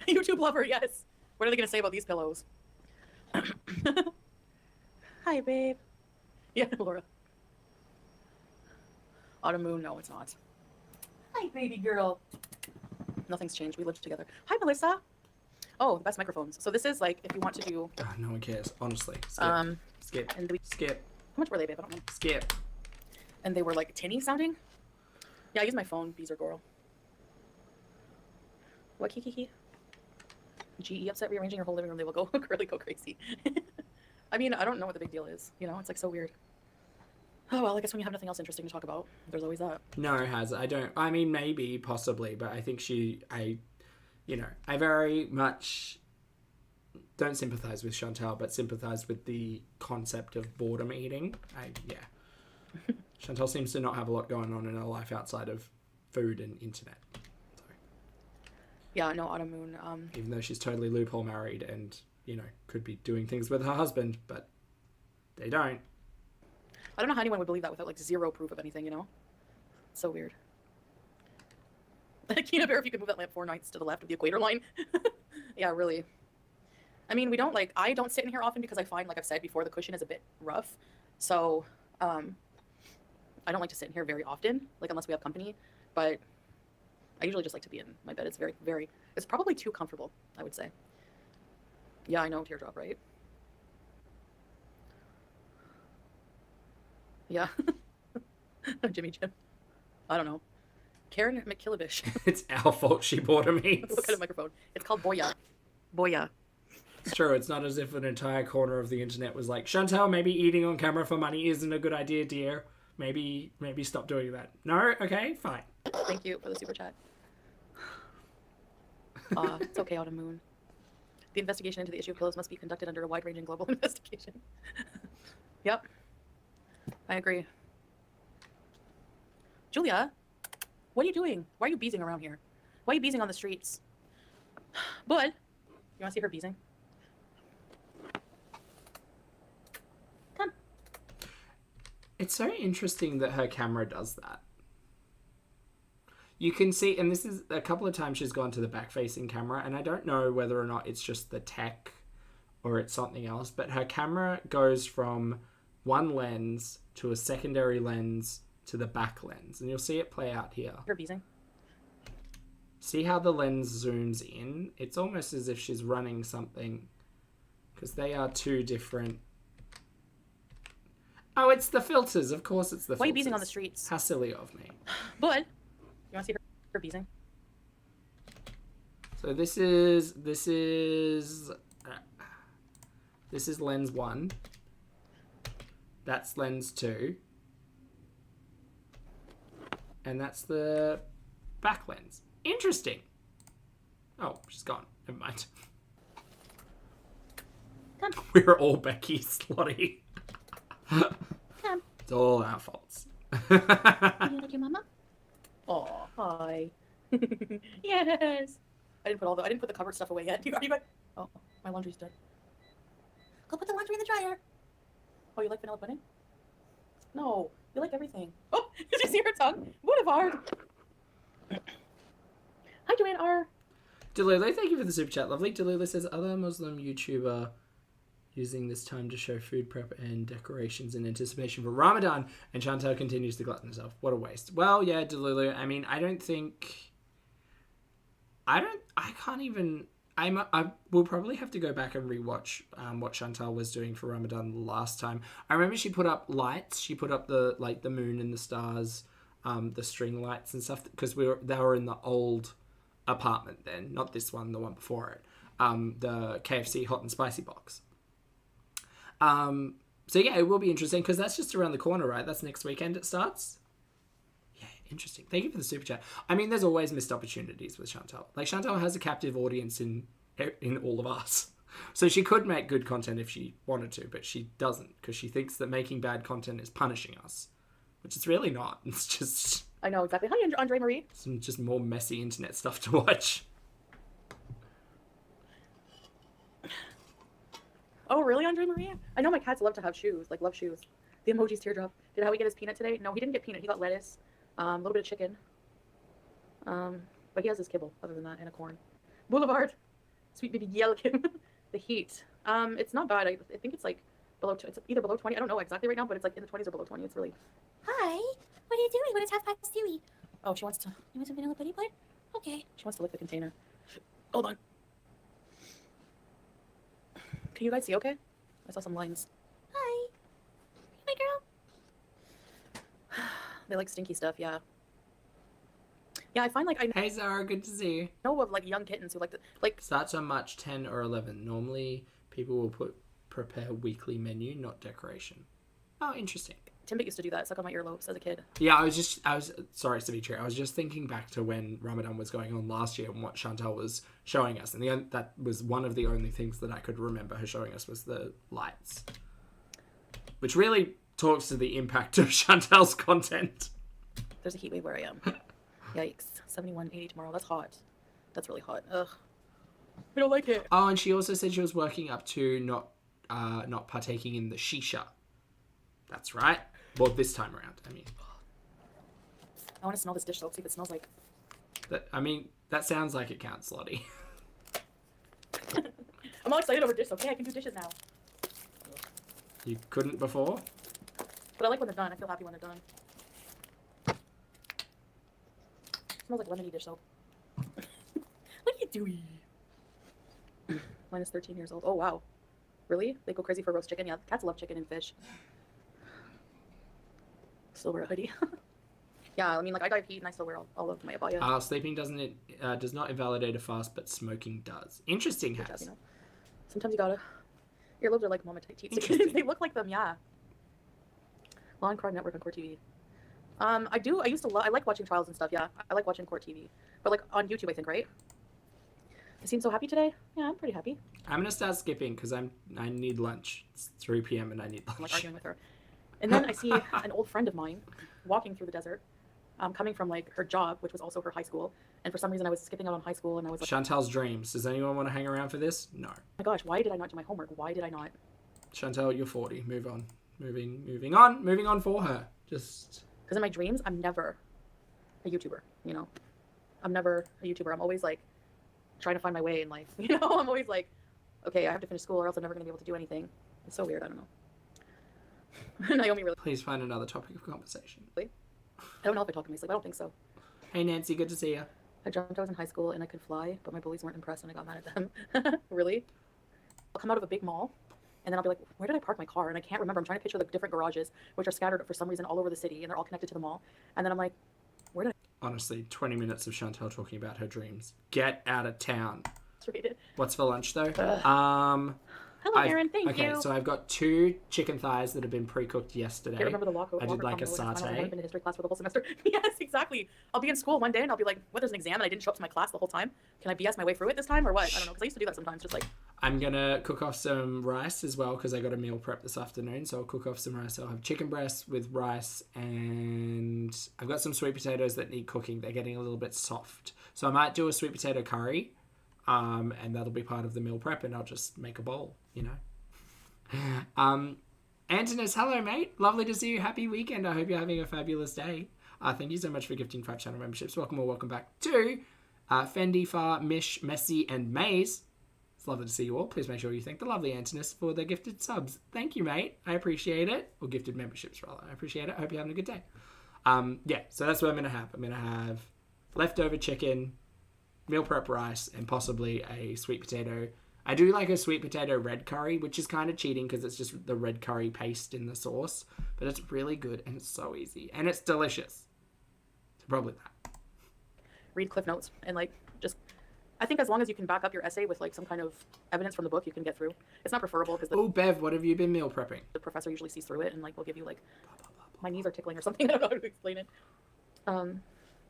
S2: YouTube lover, yes. What are they going to say about these pillows? Hi, babe. Yeah, Laura. Autumn Moon, no, it's not. Hi, baby girl. Nothing's changed. We lived together. Hi, Melissa. Oh, the best microphones. So this is like if you want to do...
S1: Oh, no one cares, honestly. Skip. Skip.
S2: And
S1: Skip.
S2: How much were they, babe? I don't know.
S1: Skip.
S2: And they were like tinny sounding. Yeah, I use my phone. Bees are Goral. What, Kiki? GE upset rearranging your whole living room. They will go really go crazy. I mean, I don't know what the big deal is. You know, it's like so weird. Oh, well, I guess when you have nothing else interesting to talk about, there's always that.
S1: No, I mean, maybe, possibly, but I think I very much don't sympathize with Chantal, but sympathize with the concept of boredom eating. Chantal seems to not have a lot going on in her life outside of food and internet. So,
S2: yeah, no, Autumn Moon.
S1: even though she's totally loophole married and, could be doing things with her husband, but they don't.
S2: I don't know how anyone would believe that without like zero proof of anything, you know? It's so weird. Kina Bear, if you could move that lamp 4 nights to the left of the equator line. Yeah, really. I mean, I don't sit in here often because I find, like I've said before, the cushion is a bit rough. So, I don't like to sit in here very often, like unless we have company. But I usually just like to be in my bed. It's very, very, it's probably too comfortable, I would say. Yeah, I know, teardrop, right? Yeah. Jimmy Jim. I don't know. Karen McKillibish.
S1: It's our fault she boredom eats.
S2: What kind of microphone? It's called Boya. Boya.
S1: It's true. It's not as if an entire corner of the internet was like, Chantal, maybe eating on camera for money isn't a good idea, dear. Maybe stop doing that. No? Okay, fine.
S2: Thank you for the super chat. It's okay, Autumn Moon. The investigation into the issue of pillows must be conducted under a wide-ranging global investigation. Yep. I agree. Julia, what are you doing? Why are you beezing around here? Why are you beezing on the streets? Bud, you want to see her beezing? Come.
S1: It's so interesting that her camera does that. You can see, and this is a couple of times she's gone to the back-facing camera, and I don't know whether or not it's just the tech or it's something else, but her camera goes from one lens to a secondary lens to the back lens, and you'll see it play out here.
S2: Her beezing.
S1: See how the lens zooms in? It's almost as if she's running something, because they are two different... Oh, it's the filters. Of course it's the filters.
S2: Why are you beezing on the streets?
S1: How silly of me.
S2: Bud, you want to see her beezing?
S1: So this is lens 1. That's lens 2. And that's the back lens. Interesting. Oh, she's gone. Never mind.
S2: Come.
S1: We're all Becky Slotty.
S2: Come.
S1: It's all our faults.
S2: You like your mama? Oh, hi. Yes. I didn't put the cupboard stuff away yet. Are you back? Oh, my laundry's done. Go put the laundry in the dryer. Oh, you like vanilla pudding? No, you like everything. Oh, did you see her tongue? Boulevard. Hi, Joanne R.
S1: Delulu, thank you for the super chat. Lovely. Delulu says, other Muslim YouTuber using this time to show food prep and decorations in anticipation for Ramadan, and Chantal continues to glutton herself. What a waste. Well, yeah, Delulu, I mean, we'll probably have to go back and rewatch what Chantal was doing for Ramadan last time. I remember she put up lights. She put up the moon and the stars. the string lights and stuff, because they were in the old apartment then, not this one, the one before it. The KFC hot and spicy box. So yeah, it will be interesting because that's just around the corner, right? That's next weekend it starts. Yeah, interesting. Thank you for the super chat. I mean, there's always missed opportunities with Chantal. Like, Chantal has a captive audience in all of us. So she could make good content if she wanted to, but she doesn't, because she thinks that making bad content is punishing us, which it's really not. It's just...
S2: I know, exactly. Hi, Andre Marie.
S1: Some just more messy internet stuff to watch.
S2: Oh, really, Andre Marie? I know my cats love to have shoes, like love shoes. The emoji's teardrop. Did Howie get his peanut today? No, he didn't get peanut. He got lettuce, a little bit of chicken. But he has his kibble, other than that, and a corn. Boulevard. Sweet baby Yelkin. The heat. It's not bad. I think it's like below, it's either below 20. I don't know exactly right now, but it's like in the 20s or below 20. It's really...
S3: Hi, what are you doing when it's 2:30?
S2: Oh, she wants to...
S3: You want some vanilla pudding pie? Okay.
S2: She wants to lick the container. Hold on. Can you guys see okay? I saw some lines.
S3: Hi. My girl.
S2: They like stinky stuff, yeah. Yeah, I find like I
S1: Hey Zara, good to see you.
S2: know of like young kittens who like
S1: Starts on March 10 or 11. Normally, people will prepare weekly menu, not decoration. Oh, interesting.
S2: Timbit used to do that, suck on my earlobes as a kid.
S1: Yeah, I was sorry, Savitri. I was just thinking back to when Ramadan was going on last year and what Chantal was showing us, and that was one of the only things that I could remember her showing us was the lights, which really talks to the impact of Chantal's content.
S2: There's a heat wave where I am. Yikes. 71, 80 tomorrow. That's hot. That's really hot. Ugh. I don't like it.
S1: Oh, and she also said she was working up to not partaking in the shisha. That's right. Well, this time around, I mean.
S2: I want to smell this dish though, see if it smells like...
S1: That sounds like it counts, Lottie.
S2: I'm all excited over dish. Okay, I can do dishes now.
S1: You couldn't before?
S2: But I like when they're done. I feel happy when they're done. Smells like lemony dish soap. What are you doing? Mine is 13 years old. Oh, wow. Really? They go crazy for roast chicken? Yeah, cats love chicken and fish. Still wear a hoodie. Yeah, I mean, like, I dive heat and I still wear all of my abaya.
S1: Sleeping does not invalidate a fast, but smoking does. Interesting,
S2: Good job,
S1: Has.
S2: you know? Sometimes you gotta... Earlobes are like monetized teeth. They look like them, yeah. Law and Crime Network on Court TV. I used to I like watching trials and stuff, yeah. I like watching Court TV. But, like, on YouTube, I think, right? You seem so happy today? Yeah, I'm pretty happy.
S1: I'm going to start skipping because I need lunch. It's 3 p.m. and I need lunch.
S2: I'm, like, arguing with her. And then I see an old friend of mine walking through the desert, coming from, like, her job, which was also her high school. And for some reason, I was skipping out on high school, and I was like...
S1: Chantal's dreams. Does anyone want to hang around for this? No.
S2: Oh my gosh, why did I not do my homework? Why did I not?
S1: Chantal, you're 40. Move on. Moving on for her. Just...
S2: Because in my dreams, I'm never a YouTuber, you know? I'm never a YouTuber. I'm always, like, trying to find my way in life, you know? I'm always like, okay, I have to finish school or else I'm never going to be able to do anything. It's so weird. I don't know. Naomi really...
S1: Please find another topic of conversation.
S2: I don't know if I talk in my sleep. I don't think so.
S1: Hey, Nancy. Good to see you.
S2: I dreamt I was in high school and I could fly, but my bullies weren't impressed and I got mad at them. Really? I'll come out of a big mall and then I'll be like, where did I park my car? And I can't remember. I'm trying to picture the different garages, which are scattered for some reason all over the city and they're all connected to the mall. And then I'm like, where did I...
S1: Honestly, 20 minutes of Chantal talking about her dreams. Get out of town.
S2: read it?
S1: What's for lunch, though?
S2: Hello, Aaron. Thank you.
S1: Okay, so I've got 2 chicken thighs that have been pre-cooked yesterday.
S2: I remember the walk.
S1: I did like a satay.
S2: I've only been in history class for the whole semester. Yes, exactly. I'll be in school one day and I'll be like, what, there's an exam and I didn't show up to my class the whole time? Can I BS my way through it this time or what? I don't know, because I used to do that sometimes, just like...
S1: I'm going to cook off some rice as well because I got a meal prep this afternoon. So I'll cook off some rice. I'll have chicken breast with rice and I've got some sweet potatoes that need cooking. They're getting a little bit soft. So I might do a sweet potato curry and that'll be part of the meal prep and I'll just make a bowl, you know. Antonis, hello, mate. Lovely to see you. Happy weekend. I hope you're having a fabulous day. Thank you so much for gifting 5 channel memberships. Welcome or welcome back to Fendi, Far, Mish, Messy, and Maze. It's lovely to see you all. Please make sure you thank the lovely Antonis for the gifted subs. Thank you, mate. I appreciate it. Or gifted memberships, rather. I appreciate it. I hope you're having a good day. Yeah, so that's what I'm going to have. I'm going to have leftover chicken, meal prep rice, and possibly a sweet potato. I do like a sweet potato red curry, which is kind of cheating because it's just the red curry paste in the sauce. But it's really good and it's so easy. And it's delicious. Probably that.
S2: Read Cliff Notes and like just. I think as long as you can back up your essay with like some kind of evidence from the book, you can get through. It's not preferable because
S1: Oh, Bev, what have you been meal prepping?
S2: the professor usually sees through it and like will give you like, my knees are tickling or something. I don't know how to explain it.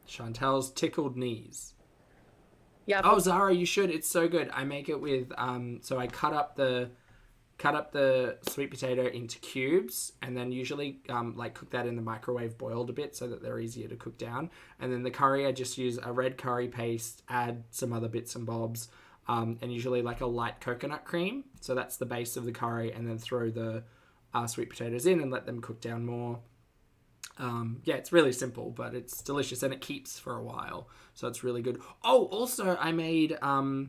S1: Chantel's tickled knees.
S2: Yeah.
S1: Oh, Zara, you should. It's so good. I make it with so I cut up the sweet potato into cubes, and then usually like cook that in the microwave boiled a bit so that they're easier to cook down. And then the curry, I just use a red curry paste, add some other bits and bobs, and usually like a light coconut cream. So that's the base of the curry, and then throw the sweet potatoes in and let them cook down more. Yeah, it's really simple, but it's delicious, and it keeps for a while, so it's really good. Oh, also I made a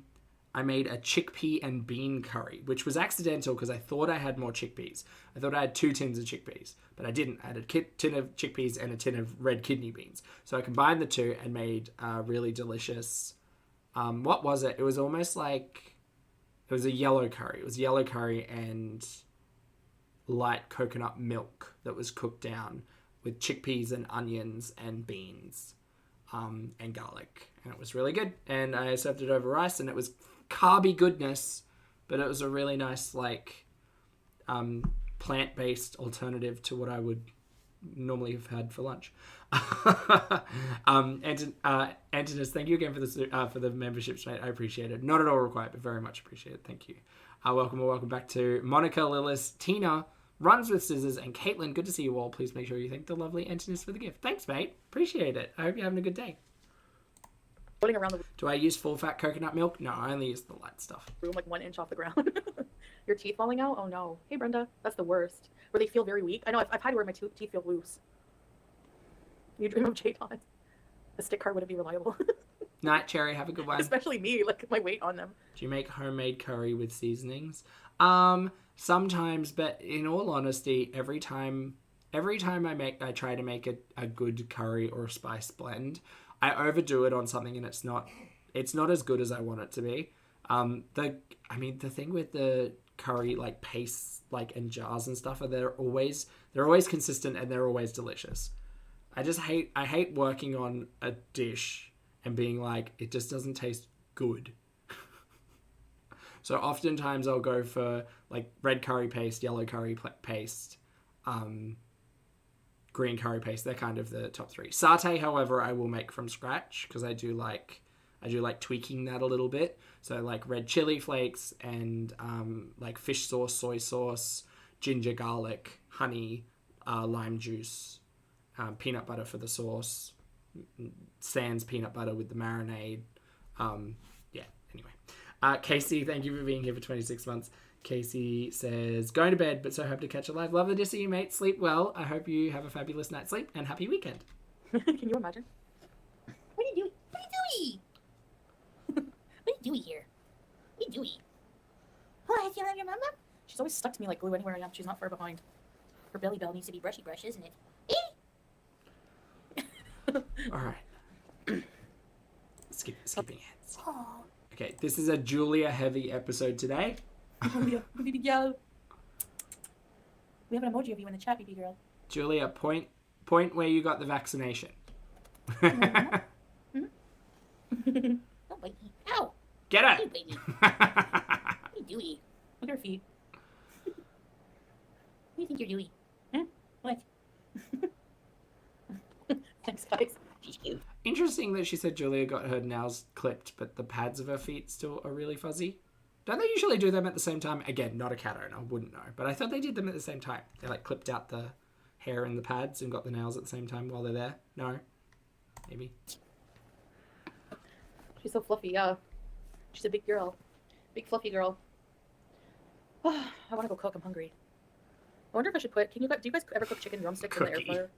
S1: chickpea and bean curry, which was accidental because I thought I had more chickpeas. I thought I had 2 tins of chickpeas, but I didn't. I had a tin of chickpeas and a tin of red kidney beans. So I combined the two and made a really delicious, what was it? It was almost like, it was a yellow curry. It was yellow curry and light coconut milk that was cooked down with chickpeas and onions and beans and garlic. And it was really good. And I served it over rice, and it was carby goodness, but it was a really nice like plant-based alternative to what I would normally have had for lunch. Antonis, thank you again for the memberships, mate. I appreciate it. Not at all required, but very much appreciated. Thank you. Welcome back to Monica, Lillis, Tina, Runs with Scissors, and Caitlin. Good to see you all. Please make sure you thank the lovely Antonis for the gift. Thanks, mate. Appreciate it. I hope you're having a good day.
S2: Around the
S1: Do I use full fat coconut milk? No, I only use the light stuff.
S2: room like 1 inch off the ground. Your teeth falling out? Oh no. Hey Brenda, that's the worst. Where they feel very weak. I know I've had where my teeth feel loose. You dream of J-Todd. The stick card wouldn't be reliable.
S1: Night, Cherry. Have a good one.
S2: Especially me, like my weight on them.
S1: Do you make homemade curry with seasonings? Sometimes, but in all honesty, every time I try to make a good curry or a spice blend, I overdo it on something, and it's not as good as I want it to be. The thing with the curry like pastes like and jars and stuff are they're always consistent, and they're always delicious. I hate working on a dish and being like, it just doesn't taste good. So oftentimes I'll go for like red curry paste, yellow curry paste, green curry paste. They're kind of the top 3. Satay, however, I will make from scratch because I do like tweaking that a little bit. So like red chili flakes and like fish sauce, soy sauce, ginger, garlic, honey, lime juice, peanut butter for the sauce, sans peanut butter with the marinade. Anyway. Casey, thank you for being here for 26 months. Casey says, going to bed, but so hope to catch a live. Lovely to see you, mate. Sleep well. I hope you have a fabulous night's sleep and happy weekend.
S2: Can you imagine?
S3: What are you doing? What are you doing? What are you doing here? What are you doing? Oh, do you have your mama?
S2: She's always stuck to me like glue anywhere I am. She's not far behind.
S3: Her belly bell needs to be brushy brush, isn't it?
S1: All right. Skipping hands.
S3: Oh.
S1: Okay, this is a Julia heavy episode today.
S2: Julia, baby girl. We have an emoji of you in the chat, baby girl.
S1: Julia, point where you got the vaccination.
S3: Don't bite me. Ow!
S1: Get her!
S3: Don't bite me. What are you doing?
S2: Look at her feet.
S3: What do you think you're doing? Huh? What?
S2: Thanks, guys.
S3: She's cute.
S1: Interesting that she said Julia got her nails clipped, but the pads of her feet still are really fuzzy. Don't they usually do them at the same time? Again, not a cat owner, wouldn't know. But I thought they did them at the same time. They like clipped out the hair and the pads and got the nails at the same time while they're there. No? Maybe.
S2: She's so fluffy, yeah. She's a big girl. Big fluffy girl. I want to go cook. I'm hungry. I wonder if I should put... do you guys ever cook chicken drumsticks in the air fryer?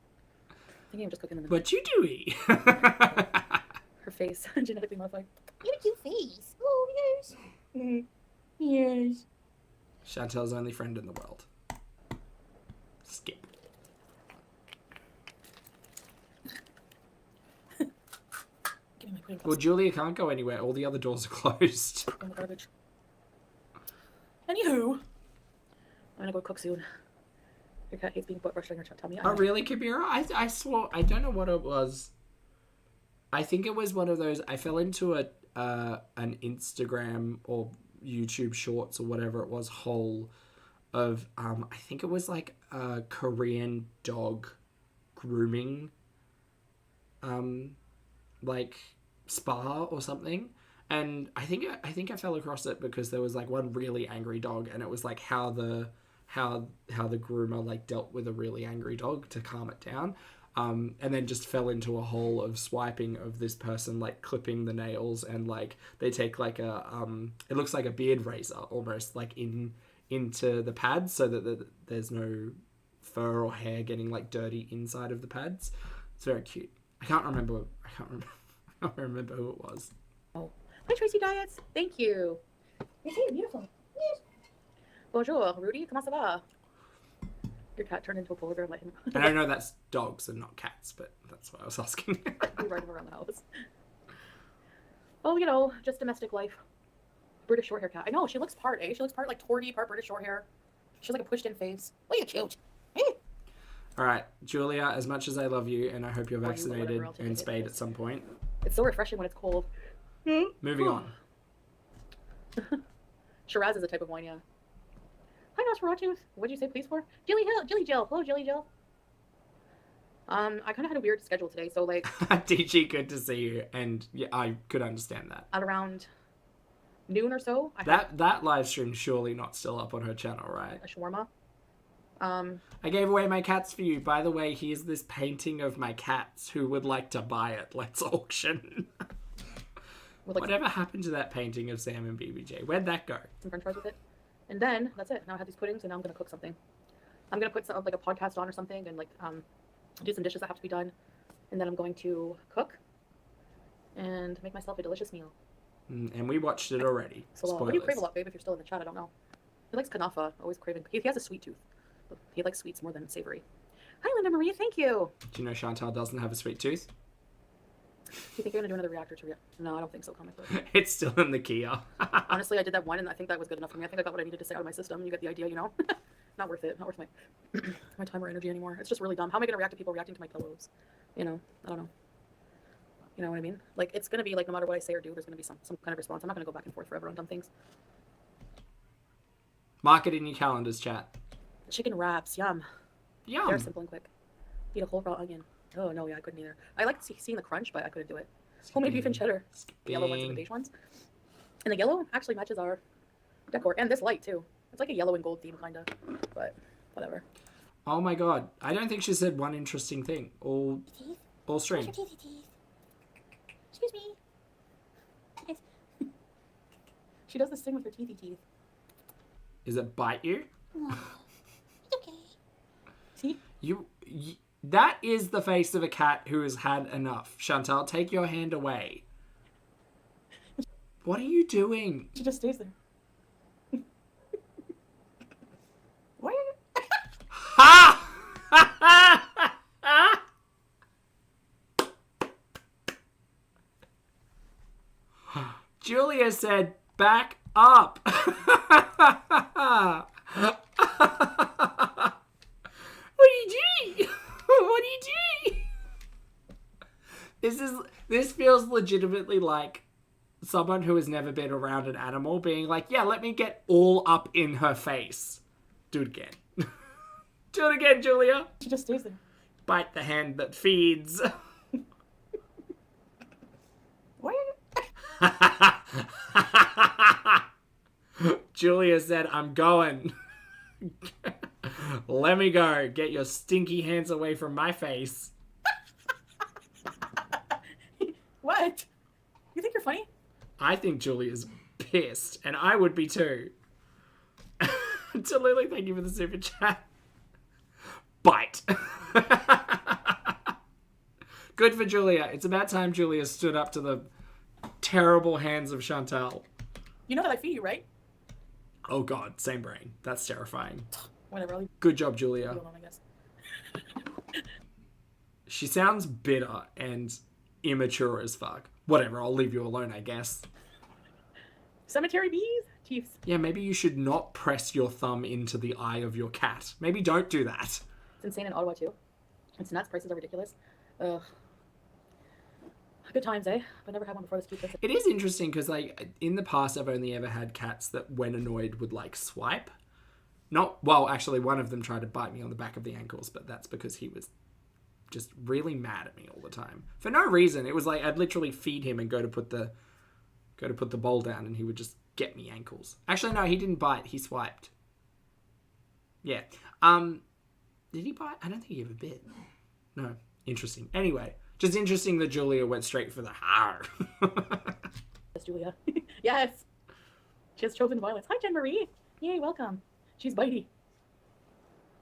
S2: I think I'm just cooking them in the...
S1: What you doing?
S2: Her face. Genetically modified.
S3: You have a cute face. Oh, yes. Yes.
S1: Chantel's only friend in the world. Skip.
S2: Give me my pudding.
S1: Well, Julia can't go anywhere. All the other doors are closed.
S2: In the garbage. Anywho, I'm gonna go cook soon. Your cat hates being butt brushed on her tummy.
S1: Oh, really, Kabira? I swore... I don't know what it was. I think it was one of those. I fell into an Instagram or YouTube Shorts or whatever it was hole of I think it was like a Korean dog grooming like spa or something. And I think I fell across it because there was like one really angry dog, and it was like how the groomer like dealt with a really angry dog to calm it down. And then just fell into a hole of swiping of this person like clipping the nails, and like they take like a it looks like a beard razor almost like into the pads so that there's no fur or hair getting like dirty inside of the pads. It's very cute. I can't remember who it was.
S2: Oh, hi Tracy Diets. Thank you.
S3: You're so beautiful. Yes.
S2: Bonjour, Rudy. Comment ça va? Your cat turned into a polar bear. Let him.
S1: And I know that's dogs and not cats, but that's what I was asking.
S2: We ride him around the house. Oh, you know, just domestic life. British short hair cat. I know, she looks part, eh? She looks part like Torty, part British short hair. She has like a pushed in face.
S3: Oh, you're cute.
S1: All right, Julia, as much as I love you, and I hope you're vaccinated
S2: I'll take
S1: and
S2: it.
S1: spayed at some point.
S2: It's so refreshing when it's cold.
S1: Moving on.
S2: Shiraz is a type of wine, yeah. Hi, Nosferatu. What'd you say please for? Jilly Jill. Hello, Jilly Jill. I kind of had a weird schedule today, so like
S1: DG, good to see you, and yeah, I could understand that.
S2: at around noon or so, I had
S1: That live stream's surely not still up on her channel, right?
S2: a shawarma.
S1: I gave away my cats for you. By the way, here's this painting of my cats. Who would like to buy it? Let's auction.
S2: With like
S1: Whatever happened to that painting of Sam and BBJ? Where'd that go?
S2: some french fries with it. And then that's it. Now I have these puddings, and now I'm gonna cook something. I'm gonna put some like a podcast on or something, and like do some dishes that have to be done, and then I'm going to cook and make myself a delicious meal.
S1: And we watched it already.
S2: So what do you crave a lot, babe? If you're still in the chat, I don't know. He likes kanafa. Always craving. He has a sweet tooth. He likes sweets more than savory. Hi, Linda Marie. Thank you.
S1: Do you know Chantal doesn't have a sweet tooth?
S2: Do you think you're gonna do another reactor to No, I don't think so. Comic book.
S1: It's still in the Kia.
S2: Honestly, I did that one, and I think that was good enough for me. I think I got what I needed to say out of my system. You get the idea, you know? Not worth it. Not worth my time or energy anymore. It's just really dumb. How am I gonna react to people reacting to my pillows? You know? I don't know. You know what I mean? Like, it's gonna be like, no matter what I say or do, there's gonna be some kind of response. I'm not gonna go back and forth forever on dumb things.
S1: Mark it in your calendars, chat.
S2: Chicken wraps, yum.
S1: Yum.
S2: They're simple and quick. Eat a whole raw onion. Oh no, yeah, I couldn't either. I like seeing the crunch, but I couldn't do it. Homemade beef and cheddar. The yellow ones and the beige ones. And the yellow actually matches our decor. And this light too. It's like a yellow and gold theme kinda. But whatever.
S1: Oh my god. I don't think she said one interesting thing. All stream.
S3: Where's your teeth? Excuse me. Yes.
S2: She does this thing with her teethy teeth.
S1: Is it bite you?
S3: Oh, it's okay.
S2: See?
S1: You that is the face of a cat who has had enough. Chantal, take your hand away. What are you doing?
S2: She just stays there. Why?
S1: Ha! Julia said, back up. What are you doing? What are you doing? This feels legitimately like someone who has never been around an animal being like, yeah, let me get all up in her face. Do it again. Do it again, Julia.
S2: She just stays there.
S1: Bite the hand that feeds.
S2: Why?
S1: Julia said, I'm going. Let me go. Get your stinky hands away from my face.
S2: What? You think you're funny?
S1: I think Julia's pissed, and I would be too. Tallulah, thank you for the super chat. Bite. Good for Julia. It's about time Julia stood up to the terrible hands of Chantal.
S2: You know that I feed you, right?
S1: Oh god, same brain. That's terrifying.
S2: Whatever. I'll leave
S1: Good job,
S2: you
S1: Julia.
S2: alone, I guess.
S1: She sounds bitter and immature as fuck. Whatever, I'll leave you alone, I guess.
S2: Cemetery bees? Chiefs.
S1: Yeah, maybe you should not press your thumb into the eye of your cat. Maybe don't do that.
S2: It's insane in Ottawa too. It's nuts. Prices are ridiculous. Ugh. Good times, eh? I never had one before this cute.
S1: It is interesting because, like, in the past, I've only ever had cats that, when annoyed, would, like, swipe. Actually, one of them tried to bite me on the back of the ankles, but that's because he was just really mad at me all the time. For no reason. It was like, I'd literally feed him and go to put the bowl down, and he would just get me ankles. Actually, no, he didn't bite. He swiped. Yeah. Did he bite? I don't think he ever bit. No. Interesting. Anyway, just interesting that Julia went straight for the har.
S2: Yes, Julia. Yes. She has chosen violence. Hi, Jen Marie. Yay, welcome. She's bitey.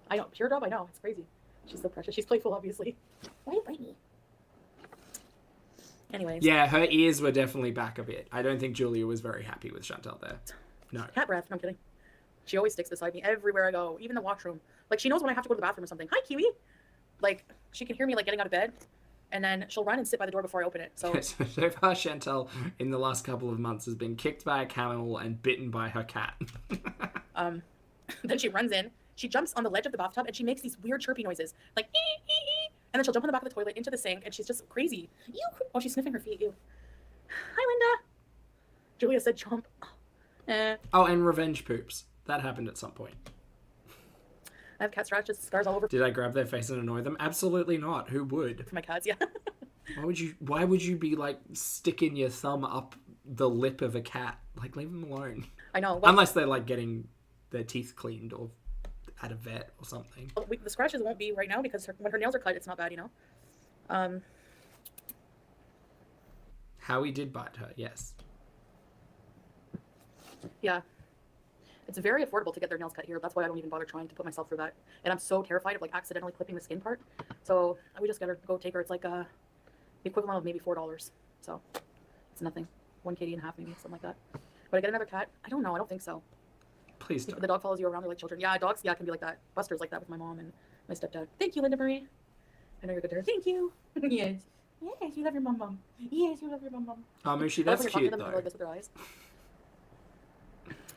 S2: I know. Pure dog, I know. It's crazy. She's so precious. She's playful, obviously.
S3: Why you bite me?
S2: Anyways.
S1: Yeah, her ears were definitely back a bit. I don't think Julia was very happy with Chantal there. No.
S2: Cat breath. No, I'm kidding. She always sticks beside me everywhere I go, even the washroom. Like, she knows when I have to go to the bathroom or something. Hi, Kiwi. Like, she can hear me, like, getting out of bed, and then she'll run and sit by the door before I open it. So
S1: So far, Chantal, in the last couple of months, has been kicked by a camel and bitten by her cat.
S2: then she runs in, she jumps on the ledge of the bathtub, and she makes these weird chirpy noises, like, ee, ee, ee. And then she'll jump on the back of the toilet into the sink, and she's just crazy. Oh, she's sniffing her feet. Ew. Hi, Linda. Julia said chomp.
S1: Oh, and revenge poops. That happened at some point.
S2: I have cat scratches, scars all over
S1: Did I grab their face and annoy them? Absolutely not. Who would?
S2: for my cats, yeah.
S1: Why would you be, like, sticking your thumb up the lip of a cat? Like, leave them alone.
S2: I know. Well,
S1: Unless they're, like, getting their teeth cleaned or at a vet or something.
S2: the scratches won't be right now because when her nails are cut, it's not bad, you know?
S1: Howie did bite her, yes.
S2: Yeah. It's very affordable to get their nails cut here. That's why I don't even bother trying to put myself through that. And I'm so terrified of, like, accidentally clipping the skin part. So we just gotta go take her. It's like the equivalent of maybe $4. So it's nothing. 1 Canadian and a half, maybe, something like that. Would I get another cat? I don't know. I don't think so.
S1: Please don't.
S2: The dog follows you around. They're like children. Yeah, dogs, yeah, can be like that. Buster's like that with my mom and my stepdad. Thank you, Linda Marie. I know you're good to her. Thank you. Yes. Yes, you love your mom. Yes, you love your mom.
S1: Oh, Mushi,
S2: I love
S1: that's
S2: when you're talking
S1: cute,
S2: to them and
S1: though.
S2: go like this with their eyes.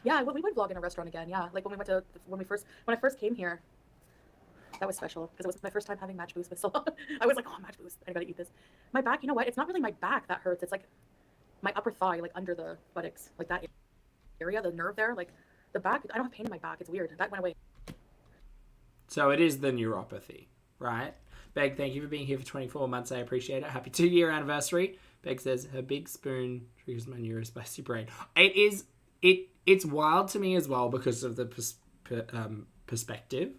S2: Yeah, we would vlog in a restaurant again. Yeah, like when I first came here, that was special because it was my first time having match boost with Salah. I was like, oh, match boost, I gotta eat this. My back, you know what? It's not really my back that hurts. It's like my upper thigh, like under the buttocks, like that area, the nerve there, like the back. I don't have pain in my back. It's weird. That went away.
S1: So it is the neuropathy, right? Beg, thank you for being here for 24 months. I appreciate it. Happy 2-year anniversary. Beg says her big spoon triggers my neurospicy brain. It's wild to me as well because of the perspective.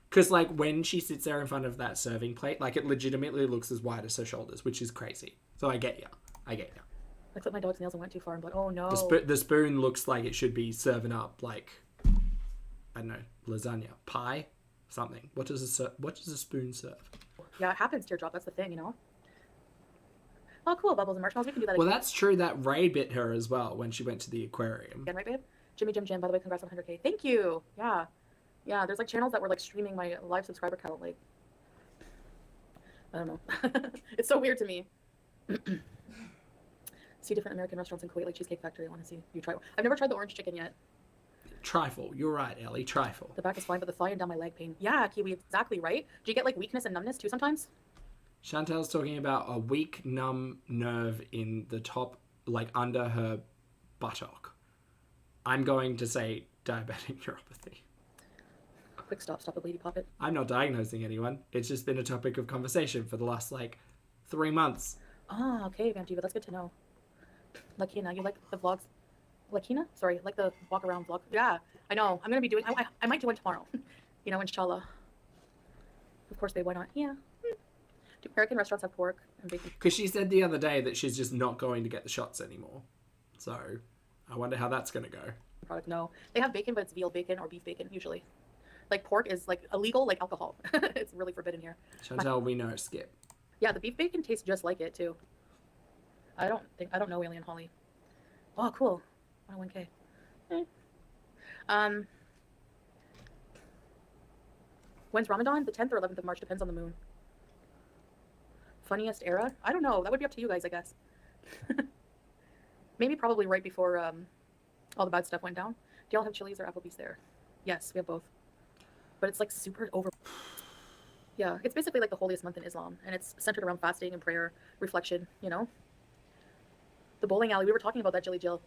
S1: Because, like, when she sits there in front of that serving plate, like, it legitimately looks as wide as her shoulders, which is crazy. So I get you. I
S2: clipped my dog's nails and went too far. I'm like, oh no.
S1: The spoon looks like it should be serving up, like, I don't know, lasagna, pie, something. What does a spoon serve?
S2: Yeah, it happens, teardrop. That's the thing, you know. Oh, cool. Bubbles and marshmallows. We can do that
S1: Well,
S2: again.
S1: that's true. That Ray bit her as well when she went to the aquarium.
S2: Again, right, babe? Jimmy Jim Jim, by the way, congrats on 100K. Thank you. Yeah. Yeah, there's like channels that were like streaming my live subscriber count. Like, I don't know. It's so weird to me. See different American restaurants in Kuwait, like Cheesecake Factory. I want to see you try. I've never tried the orange chicken yet.
S1: Trifle. You're right, Ellie. Trifle.
S2: The back is fine, but the thigh and down my leg pain. Yeah, Kiwi, exactly, right? Do you get like weakness and numbness too sometimes?
S1: Chantal's talking about a weak, numb nerve in the top, like under her buttock. I'm going to say diabetic neuropathy.
S2: Quick stop the lady poppet.
S1: I'm not diagnosing anyone. It's just been a topic of conversation for the last, like, 3 months.
S2: Ah, okay, Vanjiva, that's good to know. Lakina, you like the vlogs? Lakina? Sorry, like the walk around vlog. Yeah, I know. I'm going to be doing, I might do one tomorrow. You know, inshallah. Of course, babe, why not? Yeah. Do American restaurants have pork and bacon?
S1: Because she said the other day that she's just not going to get the shots anymore. So, I wonder how that's going to go.
S2: Product? No. They have bacon, but it's veal bacon or beef bacon, usually. Like, pork is, like, illegal, like alcohol. It's really forbidden here.
S1: Chantal, we know, skip.
S2: Yeah, the beef bacon tastes just like it, too. I don't know Alien Holly. Oh, cool. 101K. When's Ramadan? The 10th or 11th of March, depends on the moon. Funniest era? I don't know. That would be up to you guys, I guess. Maybe probably right before all the bad stuff went down. Do y'all have Chili's or Applebee's there? Yes, we have both. But it's like super over. Yeah, it's basically like the holiest month in Islam, and it's centered around fasting and prayer, reflection, you know? The bowling alley, we were talking about that, Jilly Jill.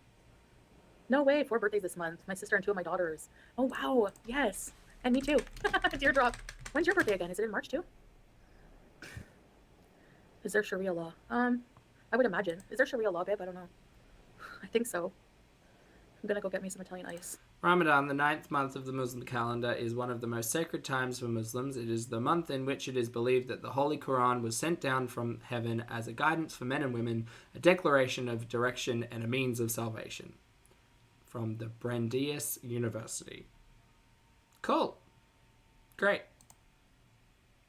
S2: No way, 4 birthdays this month. My sister and 2 of my daughters. Oh, wow, yes. And me too. Teardrop. When's your birthday again? Is it in March too? Is there Sharia law? I would imagine. Is there Sharia law, babe? I don't know. I think so. I'm gonna go get me some Italian ice.
S1: Ramadan, the 9th month of the Muslim calendar, is one of the most sacred times for Muslims. It is the month in which it is believed that the Holy Quran was sent down from heaven as a guidance for men and women, a declaration of direction and a means of salvation. From the Brandeis University. Cool. Great.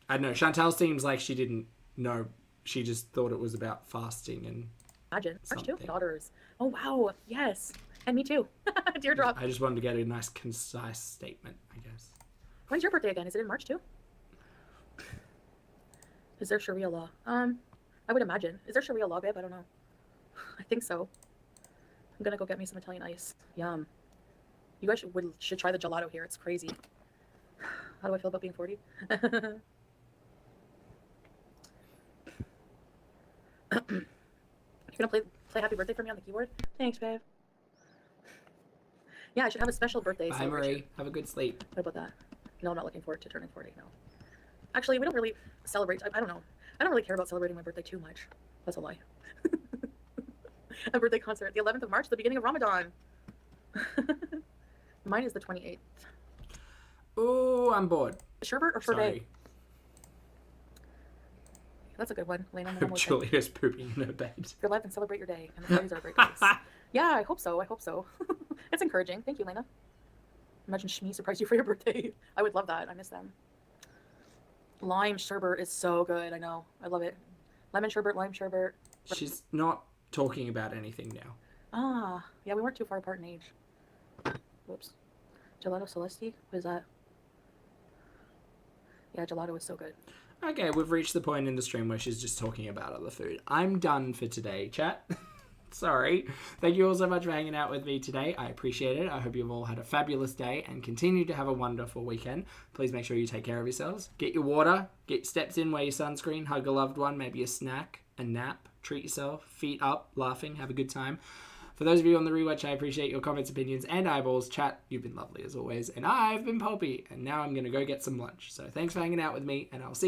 S1: I don't know, Chantal seems like she didn't know. She just thought it was about fasting and
S2: Imagine. March too?
S1: something.
S2: Daughters. Oh, wow, yes. And me too. Teardrop.
S1: I just wanted to get a nice, concise statement, I guess.
S2: When's your birthday again? Is it in March too? Is there Sharia law? I would imagine. Is there Sharia law, babe? I don't know. I think so. I'm gonna go get me some Italian ice. Yum. You guys should try the gelato here. It's crazy. How do I feel about being 40? You're gonna play Happy Birthday for me on the keyboard? Thanks, babe. Yeah, I should have a special birthday
S1: Bye,
S2: celebration.
S1: Marie. Have a good sleep.
S2: What about that? No, I'm not looking forward to turning 40, no. Actually, we don't really celebrate. I don't know. I don't really care about celebrating my birthday too much. That's a lie. A birthday concert, the 11th of March, the beginning of Ramadan. Mine is the 28th.
S1: Ooh, I'm bored.
S2: Sherbet or sorbet?
S1: Sorry.
S2: That's a good one. Lena, one more thing.
S1: Julia's pooping in her bed.
S2: Your life and celebrate your day. And the parties are a great place. Yeah, I hope so. I hope so. It's encouraging. Thank you, Lena. Imagine Shmi surprised you for your birthday. I would love that. I miss them. Lime sherbet is so good. I know. I love it. Lemon sherbet, lime sherbet.
S1: She's not talking about anything now.
S2: Ah, yeah, we weren't too far apart in age. Whoops. Gelato Celesti? What is that? Yeah, gelato is so good.
S1: Okay, we've reached the point in the stream where she's just talking about other food. I'm done for today, chat. Sorry. Thank you all so much for hanging out with me today. I appreciate it. I hope you've all had a fabulous day and continue to have a wonderful weekend. Please make sure you take care of yourselves. Get your water. Get steps in, wear your sunscreen, hug a loved one, maybe a snack, a nap, treat yourself, feet up, laughing, have a good time. For those of you on the rewatch, I appreciate your comments, opinions, and eyeballs. Chat, you've been lovely as always. And I've been Pulpy. And now I'm going to go get some lunch. So thanks for hanging out with me, and I'll see you.